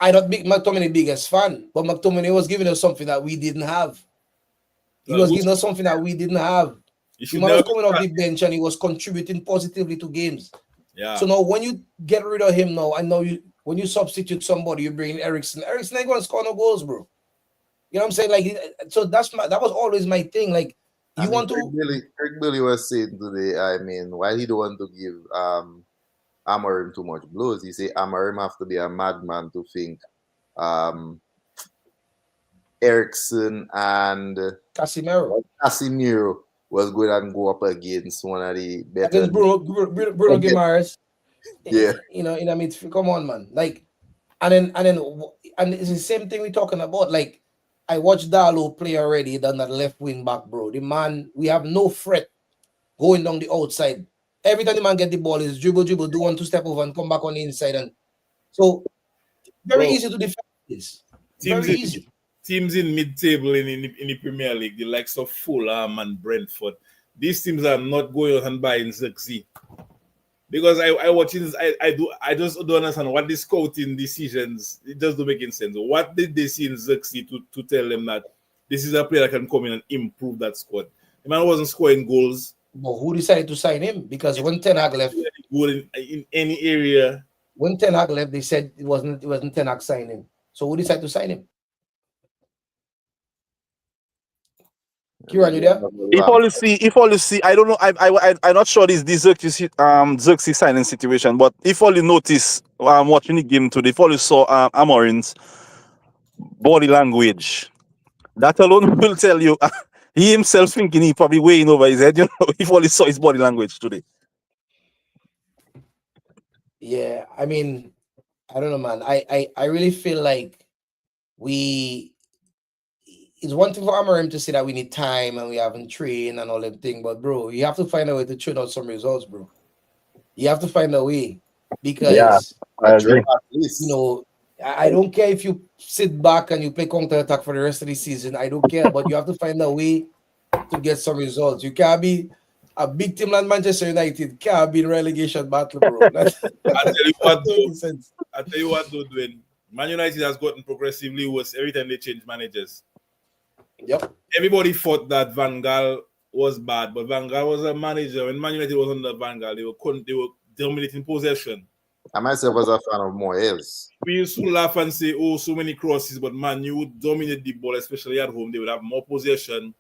I not big McTominay biggest fan, but McTominay was giving us something that we didn't have. He was giving us something that we didn't have. The man was coming off the bench and he was contributing positively to games. Yeah. So now when you get rid of him now, I know when you substitute somebody, you bring in Ericsson. Ericsson ain't gonna score no goals, bro. You know what I'm saying? Like, so that was always my thing. Like, Craig Billy was saying today, I mean, why he don't want to give Amorim too much blows, he say Amorim have to be a madman to think Ericsson and Casemiro was going to go up against one of the better. Against Bruno Guimaraes. Yeah. I mean, come on, man. Like, and it's the same thing we're talking about. Like, I watched Darlow play already down that left wing back, bro. The man, we have no threat going down the outside. Every time the man get the ball, is dribble, do 1-2 step over and come back on the inside. And so, very easy to defend this. Very easy. Teams in mid-table in the Premier League, the likes of Fulham and Brentford, these teams are not going out and buying Zirkzee. Because I watch this, I just don't understand what the scouting decisions, it just don't make any sense. What did they see in Zirkzee to tell them that this is a player that can come in and improve that squad? The man wasn't scoring goals. But who decided to sign him? Because when Ten Hag left, in any area. When Ten Hag left, they said it wasn't Ten Hag signing. So who decided to sign him? Kieran, you there? If all you see, I don't know. I'm not sure this Zirkzee signing situation, but if all you notice, watching the game today, if all you saw Amorim's body language, that alone will tell you he himself thinking he probably weighing over his head. If all you saw his body language today. Yeah, I mean, I don't know, man. I really feel like it's one thing for Amorim to say that we need time and we haven't trained and all that thing, but bro, you have to find a way to churn out some results, bro. You have to find a way because I agree. I don't care if you sit back and you play counter attack for the rest of the season. I don't care, but you have to find a way to get some results. You can't be a big team like Manchester United. Can't be in relegation battle, bro. I tell you That what, don't though. make sense. I tell you what, though, Dwayne. Man United has gotten progressively worse every time they change managers. Yep. Everybody thought that Van Gaal was bad, but Van Gaal was a manager. When Man United was under Van Gaal, they were dominating possession. I myself was a fan of Moyes. We used to laugh and say, "Oh, so many crosses," but man, you would dominate the ball, especially at home. They would have more possession.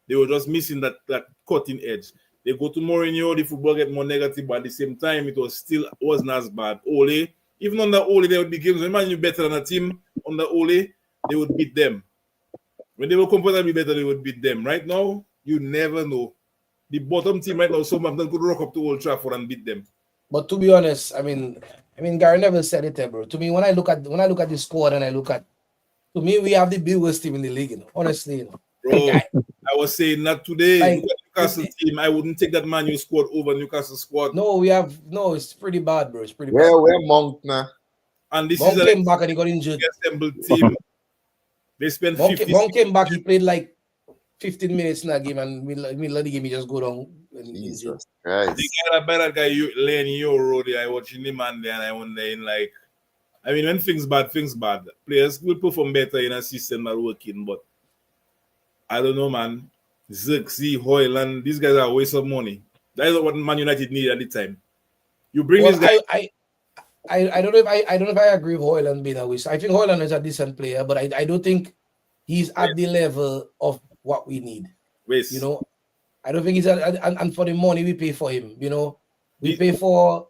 They were just missing that cutting edge. They go to Mourinho, the football get more negative, but at the same time, it was still wasn't as bad. Ole, even under Ole, there would be games when Man U better than a team under Ole, they would beat them. When they were comfortably better, they would beat them. Right now, you never know. The bottom team right now, someone could rock up to Old Trafford and beat them. But to be honest, I mean, Gary Neville said it there, bro. To me, when I look at the squad and to me, we have the biggest team in the league. Honestly, Bro, I was saying not today. Like, Look at Newcastle team. I wouldn't take that Man U squad over Newcastle squad. no, it's pretty bad, bro. It's pretty bad. Where Monk now? And this Monk is came back and he got injured. assembled team. They spent Monk 50. came back. He played like 15 minutes in that game, and middle of the game, he just go down and injured. Jesus Christ. The guy that guy Lenny Euro there, I watching him and then I wondering like, I mean, when things bad. Players will perform better in a system that working, but I don't know, man. Zirkzee, Hoyland, these guys are a waste of money. That is what Man United need at the time. You bring this guy. I don't know if I don't know if I agree with Hoyland being a waste. I think Hoyland is a decent player, but I don't think he's at the level of what we need. Waste. You know, I don't think he's and for the money we pay for him, you know, we pay for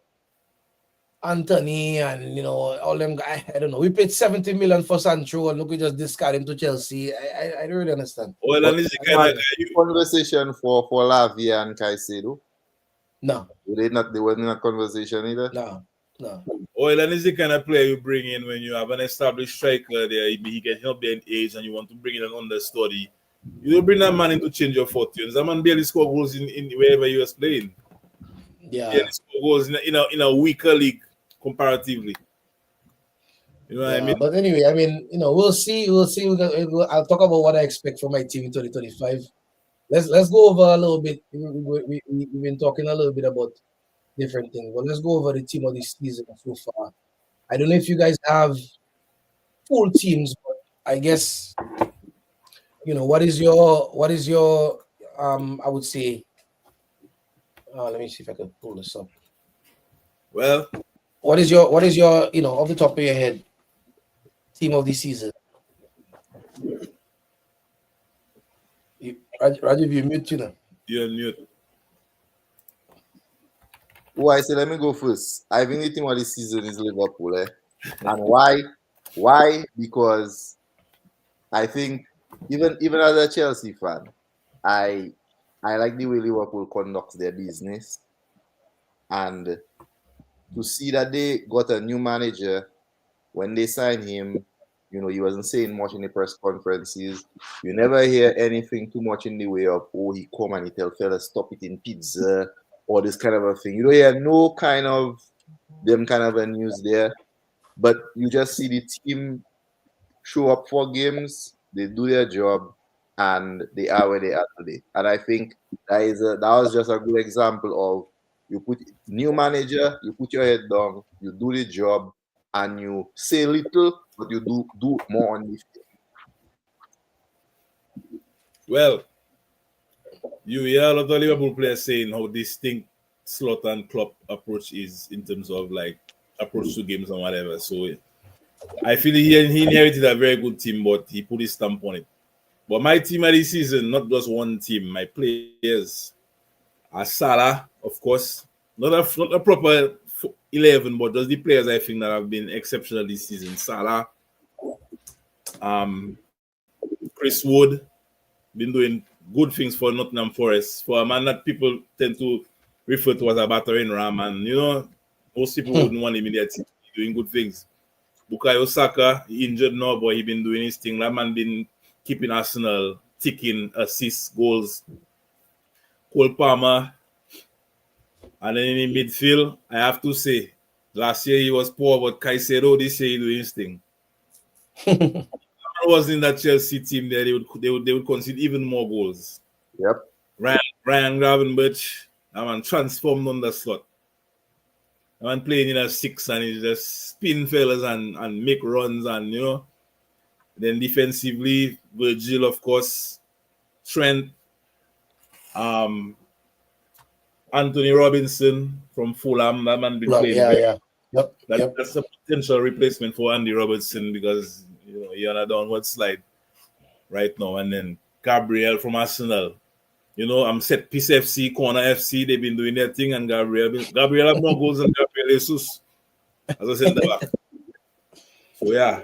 Anthony and all them guys. I don't know. We paid 70 million for Sancho and look, we just discard him to Chelsea. I don't really understand. Hoyland is the kind of guy Conversation for Lavia and Caicedo. No. They weren't in a conversation either. No. Hoyland is the kind of player you bring in when you have an established striker there. He can help their age and you want to bring in an understudy. You don't bring that man in to change your fortunes. That man barely score goals in wherever he was playing. Yeah. Barely score goals in a weaker league comparatively. You know what I mean? But anyway, we'll see. I'll talk about what I expect from my team in 2025. Let's go over a little bit. We've been talking a little bit about different things, but let's go over the team of the season so far. I don't know if you guys have full teams, but I guess what is your I would say let me see if I can pull this up. Well, what is your off the top of your head team of the season? Rajiv, you mute you know. you're mute. Oh, I said, let me go first. I think the team of the season is Liverpool. And why? Why? Because I think even as a Chelsea fan, I like the way Liverpool conducts their business. And to see that they got a new manager, when they signed him, he wasn't saying much in the press conferences. You never hear anything too much in the way of, he come and he tell fellas stop eating pizza or this kind of a thing. You don't hear no kind of a news there. But you just see the team show up for games, they do their job, and they are where they are today. And I think that was just a good example of you put new manager, you put your head down, you do the job, and you say little, but you do more on the field. Well, you hear a lot of Liverpool players saying how distinct Slot and Klopp approach is in terms of like approach to games and whatever. So I feel he inherited a very good team, but he put his stamp on it. But my team of this season, not just one team, my players are Salah, of course. Not a proper 11, but just the players I think that have been exceptional this season. Salah, Chris Wood, been doing good things for Nottingham Forest. For a man that people tend to refer to as a battering ram, and most people wouldn't want him in their team doing good things. Bukayo Saka, he injured now, but he been doing his thing. That man been keeping Arsenal ticking, assists, goals. Cole Palmer, and then in the midfield, I have to say, last year he was poor, but Caicedo this year he doing his thing. was in that Chelsea team there, they would concede even more goals. Yep. Ryan Gravenberch, that man transformed on the slot. That man playing in a six and he just spin fellas and make runs and Then defensively, Virgil, of course, Trent, um, Anthony Robinson from Fulham. That man been playing Yeah, very. yeah. Yep, yep. That's a potential replacement for Andy Robertson because you're on a downward slide right now. And then Gabriel from Arsenal. I'm set piece FC, corner FC. They've been doing their thing, and Gabriel have more goals than Gabriel Jesus as a centre back. So yeah,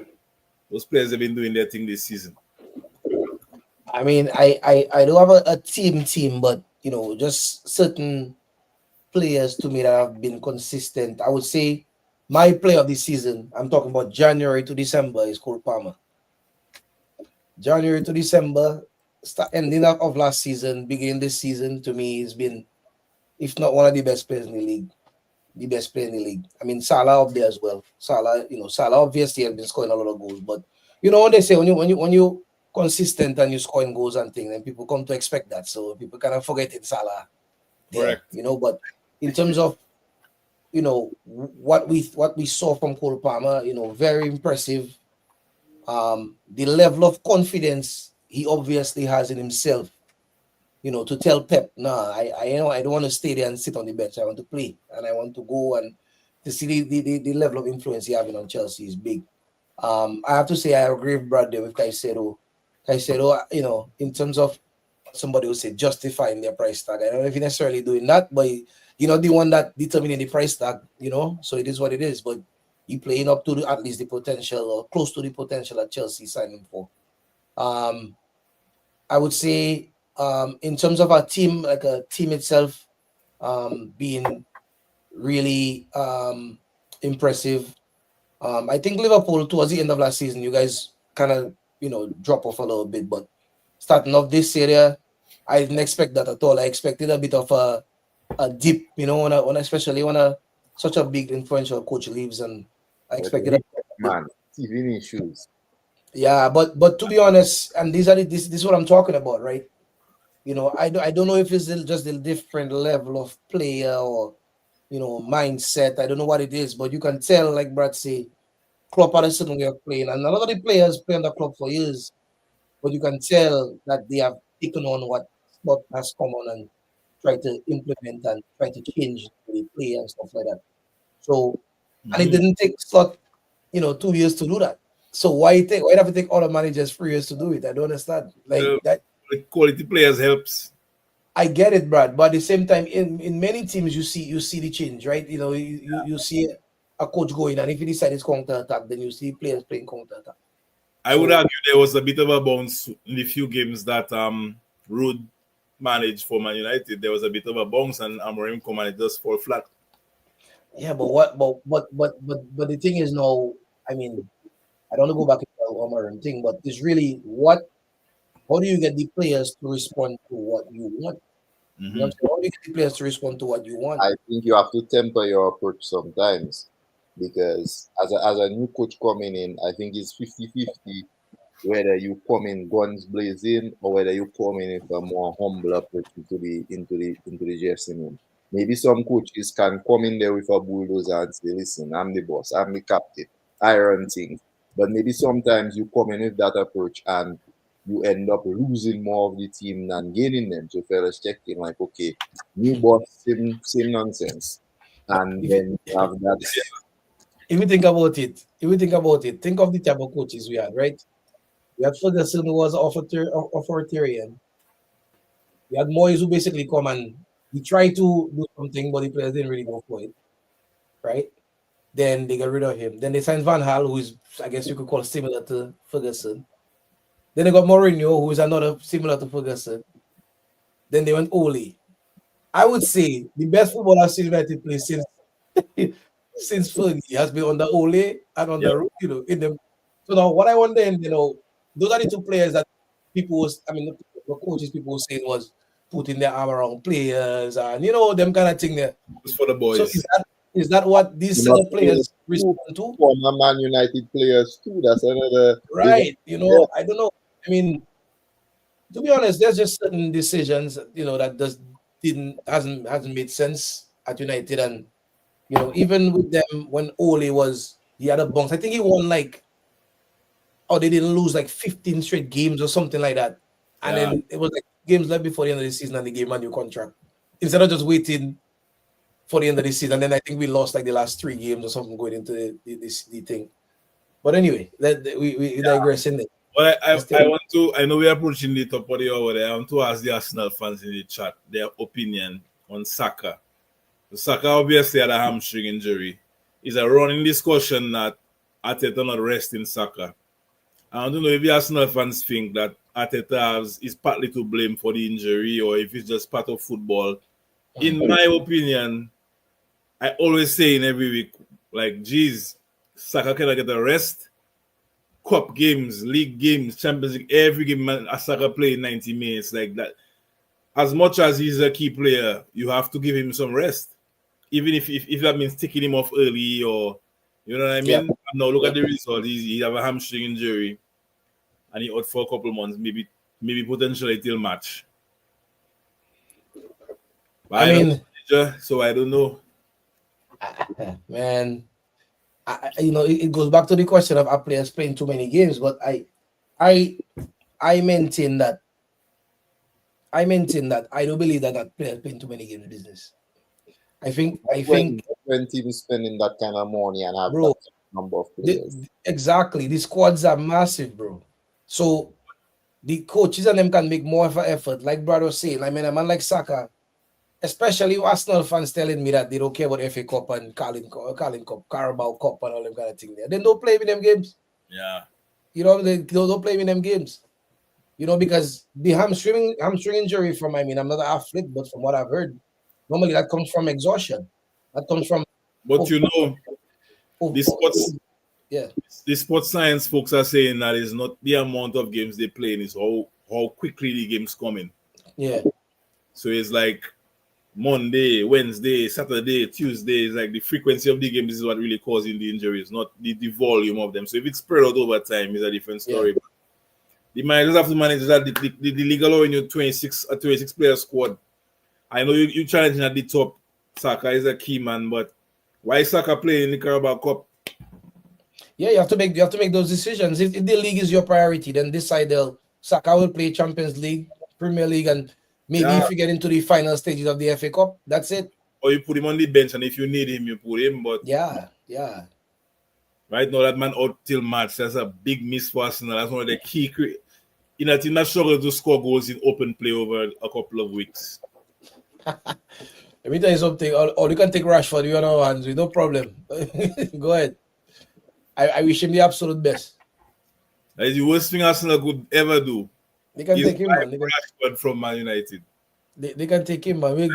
those players have been doing their thing this season. I mean, I do have a team, but just certain players to me that have been consistent. I would say my player of the season, I'm talking about January to December, is Cole Palmer. January to December, ending up of last season, beginning this season, to me, has been, if not one of the best players in the league. The best player in the league. I mean, Salah up there as well. Salah obviously has been scoring a lot of goals, but when they say when you consistent and you scoring goals and things, then people come to expect that. So people kind of forget it, Salah. Correct. But in terms of what we saw from Cole Palmer, very impressive. The level of confidence he obviously has in himself, to tell Pep, nah, I don't want to stay there and sit on the bench. I want to play and I want to go, and to see the level of influence he having on Chelsea is big. I have to say I agree with Brad there with Caicedo. Caicedo, in terms of somebody who say justifying their price tag. I don't know if you're necessarily doing that, but the one that determining the price tag, so it is what it is. But he playing up to at least the potential or close to the potential that Chelsea signing for. I would say in terms of our team, like a team itself, being really impressive. I think Liverpool towards the end of last season, you guys kind of drop off a little bit, but starting off this area, I didn't expect that at all. I expected a bit of a dip, especially when such a big influential coach leaves, and I expected man, TV issues. Yeah, but to be honest, and this is what I'm talking about, right? I don't know if it's just a different level of player or mindset. I don't know what it is, but you can tell, like Brad say, Klopp had a certain way of playing, and a lot of the players play on the club for years, but you can tell that they have taken on what Klopp has come on and try to implement and try to change the play and stuff like that. So, and it didn't take Slot, 2 years to do that. So why have to take all the managers 3 years to do it? I don't understand. Like that. Quality players helps. I get it, Brad, but at the same time, in many teams you see the change, right? You see a coach going, and if he decides counter attack, then you see players playing counter attack. I would argue there was a bit of a bounce in the few games that Ruud managed for Man United. There was a bit of a bounce, and Amorim come and it just fall flat. Yeah, but the thing is now, I mean, I don't want to go back to the Amorim thing, but it's really how do you get the players to respond to what you want? Mm-hmm. How do you get the players to respond to what you want? I think you have to temper your approach sometimes, because as a new coach coming in, I think it's 50-50 whether you come in guns blazing or whether you come in with a more humble approach into the dressing room. Maybe some coaches can come in there with a bulldozer and say, listen, I'm the boss, I'm the captain, I run things. But maybe sometimes you come in with that approach and you end up losing more of the team than gaining them. So fellas check in like, okay, new boss, same nonsense. And then you have that. If you think about it, think of the type of coaches we had, right? We had Ferguson, who was authoritarian. We had Moyes, who basically come and he tried to do something, but the players didn't really go for it, right? Then they got rid of him. Then they signed Van Gaal, who is, I guess you could call similar to Ferguson. Then they got Mourinho, who is another similar to Ferguson. Then they went Ole. I would say the best football I've seen United play since since Fergie has been on the Ole and on the in them. So now what I wonder, those are the two players that the coaches people were saying was putting their arm around players and them kind of thing there. It's for the boys. So Is that what these You set know, of players respond to? former Man United players too. That's another. Right. Yeah. I don't know. I mean, to be honest, there's just certain decisions, that does didn't hasn't made sense at United, and even with them when Ole was he had a bounce. I think he won like they didn't lose like 15 straight games or something like that. And Yeah. then it was like games left before the end of the season and they gave him a new contract. Instead of just waiting for the end of the season. And then I think we lost like the last 3 games or something going into the thing. But anyway, we digress in it. But I want to, I know we're approaching the top of the hour there. I want to ask the Arsenal fans in the chat their opinion on Saka. Saka obviously had a hamstring injury. It's a running discussion that Arteta not resting Saka. I don't know if the Arsenal fans think that Arteta is partly to blame for the injury or if it's just part of football. In my opinion, I always say in every week, like, geez, Saka cannot get a rest. Cup games, league games, Champions League, every game Saka play 90 minutes like that. As much as he's a key player, you have to give him some rest. Even if that means taking him off early or you know what I mean? Yeah. Now look at the result. He have a hamstring injury and he out for a couple months, maybe potentially till March. But I mean, so I don't know. man, it goes back to the question of our players playing too many games, but I maintain that I don't believe that players playing too many games business. I think when teams spending that kind of money and have bro, that number of players. exactly, the squads are massive, bro. So the coaches and them can make more of an effort. Like Brad was saying, I mean, a man like Saka, especially Arsenal fans telling me that they don't care about FA Cup and Carling Cup, Carabao Cup, and all them kind of thing there. Then don't play in them games. Yeah. They don't play in them games. Because the hamstring injury from, I'm not an athlete, but from what I've heard, normally that comes from exhaustion. That comes from. But the sports, yeah, the sports science folks are saying that is not the amount of games they play in, is how quickly the games come in. yeah. So it's like Monday, Wednesday, Saturday, Tuesday. Is like the frequency of the games is what really causing the injuries, not the volume of them. So if it's spread out over time, is a different story. Yeah. The managers have to manage that. The league allowing you 26 player squad. I know you challenging at the top. Saka is a key man, but why Saka playing in the Carabao Cup? Yeah, you have to make those decisions. If the league is your priority, then decide Saka will play Champions League, Premier League, and maybe if you get into the final stages of the FA Cup, that's it. Or you put him on the bench, and if you need him, you put him. But yeah. Right now, that man out till March. That's a big miss for Arsenal. That's one of the key. In a team that struggles to score goals in open play over a couple of weeks. Let me tell you something. Or you can take Rashford in your hands with no problem. Go ahead. I wish him the absolute best. That is the worst thing Arsenal could ever do. They can take him, man. Rashford from Man United. They can take him, man.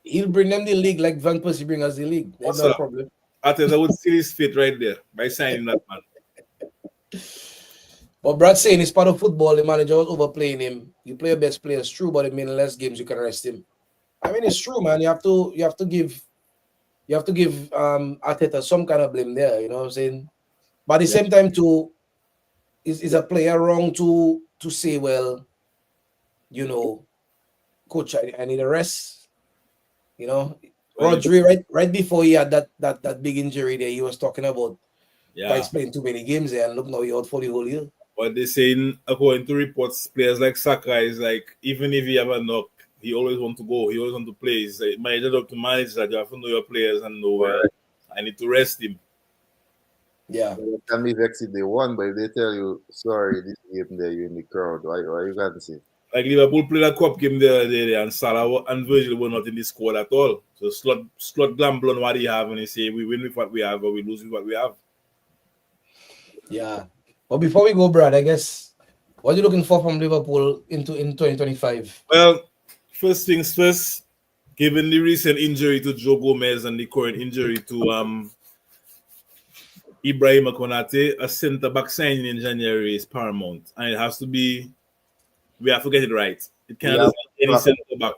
He'll bring them the league like Van Persie bring us the league. There's no problem. Arteta would steal his fate right there by signing that man. But Brad saying it's part of football. The manager was overplaying him. You play your best players, true, but in less games you can rest him. I mean, it's true, man. You have to give Arteta some kind of blame there. You know what I'm saying? But at the same time, too, is a player wrong to say, well, coach, I need a rest. Rodri, right before he had that big injury there, he was talking about guys playing too many games there, and look now he out for the whole year. But they're saying, according to reports, players like Saka is like, even if he have a knock, he always want to go. He always want to play. It's like, my job to manage that. You have to know your players and know where I need to rest him. Yeah. It can be vexed if they won, but if they tell you, sorry, this game there, you're in the crowd, why you got to say? Like Liverpool played a cup game the other day, and Salah and Virgil were not in the squad at all. So slot gamble on what he have, and he say we win with what we have or we lose with what we have. Yeah. But before we go, Brad, I guess what are you looking for from Liverpool in 2025? Well, first things first, given the recent injury to Joe Gomez and the current injury to Ibrahim Konate, a centre-back signing in January is paramount. And it has to be, we have to get it right. It cannot be any centre-back.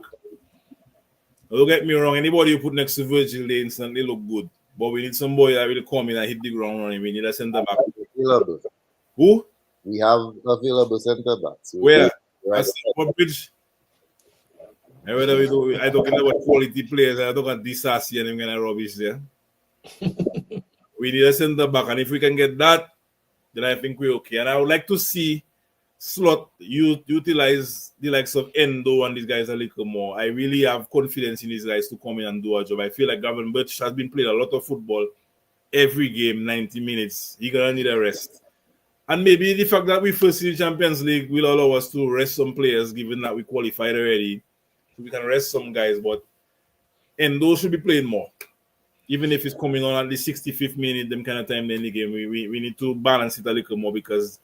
Don't get me wrong. Anybody you put next to Virgil, they instantly look good. But we need somebody that really come in and hit the ground running. We need a centre back. Available. Who? We have available centre backs. Where? Right. What bridge? And whether we do, I talking about quality players. I don't got Disasi and them kind of rubbish there. We need a centre back, and if we can get that, then I think we're okay. And I would like to see Slot utilize the likes of Endo and these guys a little more. I really have confidence in these guys to come in and do a job. I feel like Gavin Birch has been playing a lot of football every game, 90 minutes. He's gonna need a rest. And maybe the fact that we first in the Champions League will allow us to rest some players, given that we qualified already. So we can rest some guys, but Endo should be playing more. Even if it's coming on at the 65th minute, them kind of time in the game, we need to balance it a little more because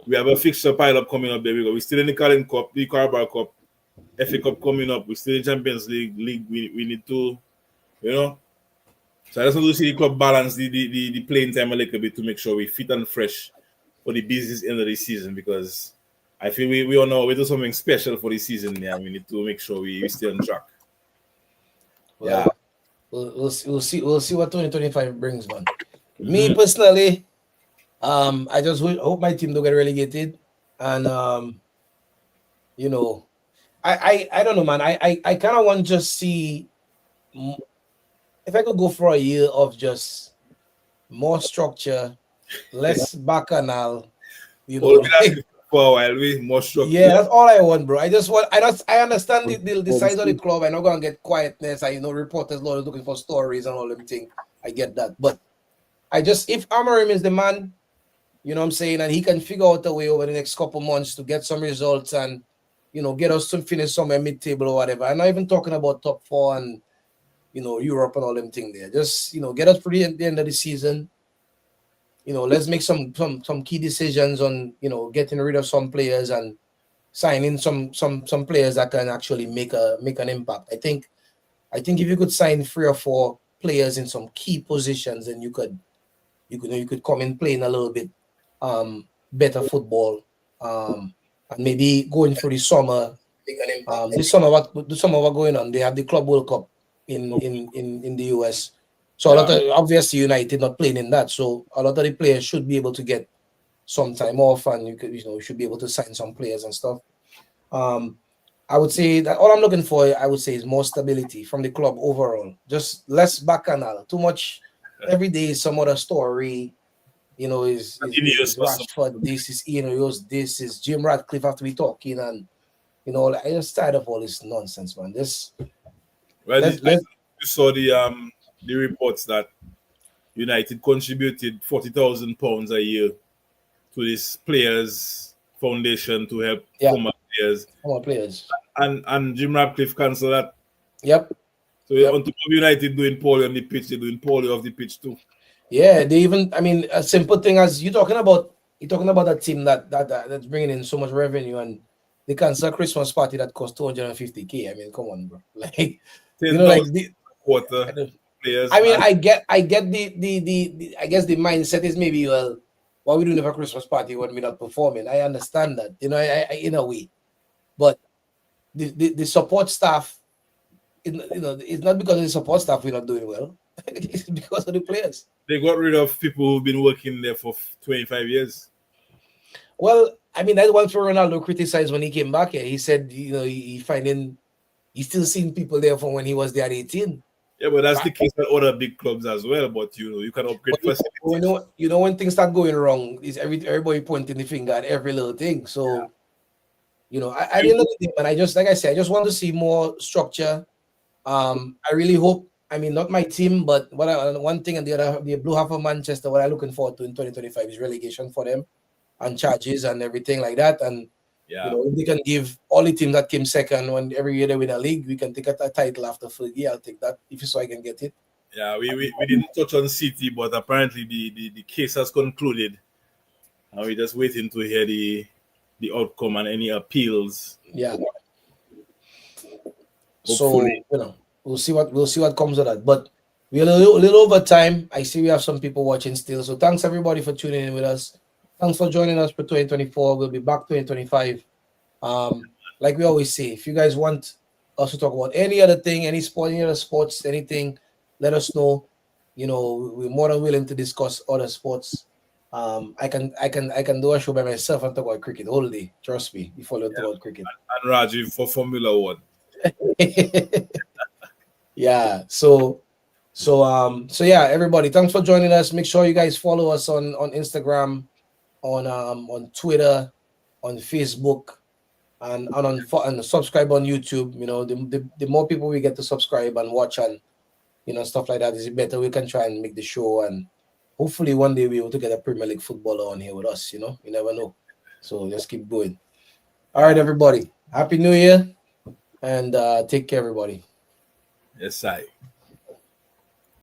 we have a fixture pile up coming up there. We're still in the Carling Cup, the Carabao Cup, FA Cup coming up. We're still in Champions League. We need to, you know. So I just want to see the club balance the playing time a little bit to make sure we're fit and fresh for the business end of the season, because I feel we all know we do something special for the season. Yeah, we need to make sure we stay on track. Well, Yeah. We'll see what 2025 brings, man. Me personally, I just hope my team don't get relegated, and you know, I don't know, man. I kind of want to just see if I could go for a year of just more structure, less bacchanal, you know. For a while, we more structure. Yeah, that's all I want, bro. I understand the size of the club. I know gonna get quietness. I reporters looking for stories and all them things. I get that, but if Amorim is the man, you know what I'm saying, and he can figure out a way over the next couple months to get some results and get us to finish somewhere mid-table or whatever. I'm not even talking about top four and Europe and all them things there. Just get us through the end of the season. Let's make some key decisions on getting rid of some players and signing some players that can actually make an impact. I think if you could sign 3 or 4 players in some key positions, then you could come in playing a little bit better football, and maybe going through the summer. This summer what going on? They have the Club World Cup in the US. So a lot of, obviously, United not playing in that. So a lot of the players should be able to get some time off, and you should be able to sign some players and stuff. I would say that all I'm looking for, is more stability from the club overall. Just less bacchanal. Too much every day is some other story. Is Rashford, this is this is Jim Ratcliffe have to be talking, and I just tired of all this nonsense, man. You saw the reports that United contributed £40,000 a year to this players' foundation to help former players. And Jim Ratcliffe cancelled that. Yep. So on top of United doing poorly on the pitch, they're doing poorly off the pitch too. Yeah, they even. I mean, a simple thing as you're talking about a team that's bringing in so much revenue, and they cancel a Christmas party that cost $250K. I mean, come on, bro. Like, quarter. Players, I mean, I get the I guess the mindset is maybe, well, why we doing a Christmas party when we're not performing? I understand that, I in a way, but the support staff, it's not because of the support staff we're not doing well. It's because of the players. They got rid of people who've been working there for 25 years. Well, I mean, that's what Ronaldo criticized when he came back here. He said, he's still seeing people there from when he was there at 18. Yeah, but that's the case with other big clubs as well. But you can upgrade facilities. When things start going wrong, is everybody pointing the finger at every little thing. So, I didn't know the thing, but I just want to see more structure. I really hope. I mean, not my team, but one thing and the other, the Blue Half of Manchester. What I'm looking forward to in 2025 is relegation for them, and charges and everything like that. And if they can give all the teams that came second when every year they win a league, we can take a title after 3 years. I'll take that if I can get it. Yeah, we didn't touch on City, but apparently the case has concluded, and we're just waiting to hear the outcome and any appeals. Yeah. Hopefully. So we'll see what comes of that. But we're a little over time. I see we have some people watching still. So thanks everybody for tuning in with us. Thanks for joining us for 2024. We'll be back 2025. Like we always say, if you guys want us to talk about any other thing, any sport, any other sports, anything, let us know. You know, we're more than willing to discuss other sports. I can do a show by myself and talk about cricket all day. Trust me, before I talk about cricket. And Rajiv for Formula One. Yeah. So yeah, everybody, thanks for joining us. Make sure you guys follow us on Instagram, on Twitter, on Facebook, and subscribe on YouTube. You know, the more people we get to subscribe and watch and stuff like that, is it better we can try and make the show, and hopefully one day we're able to get a Premier League footballer on here with us. You never know. So just keep going. All right, everybody. Happy New Year, and take care, everybody. Yes, I.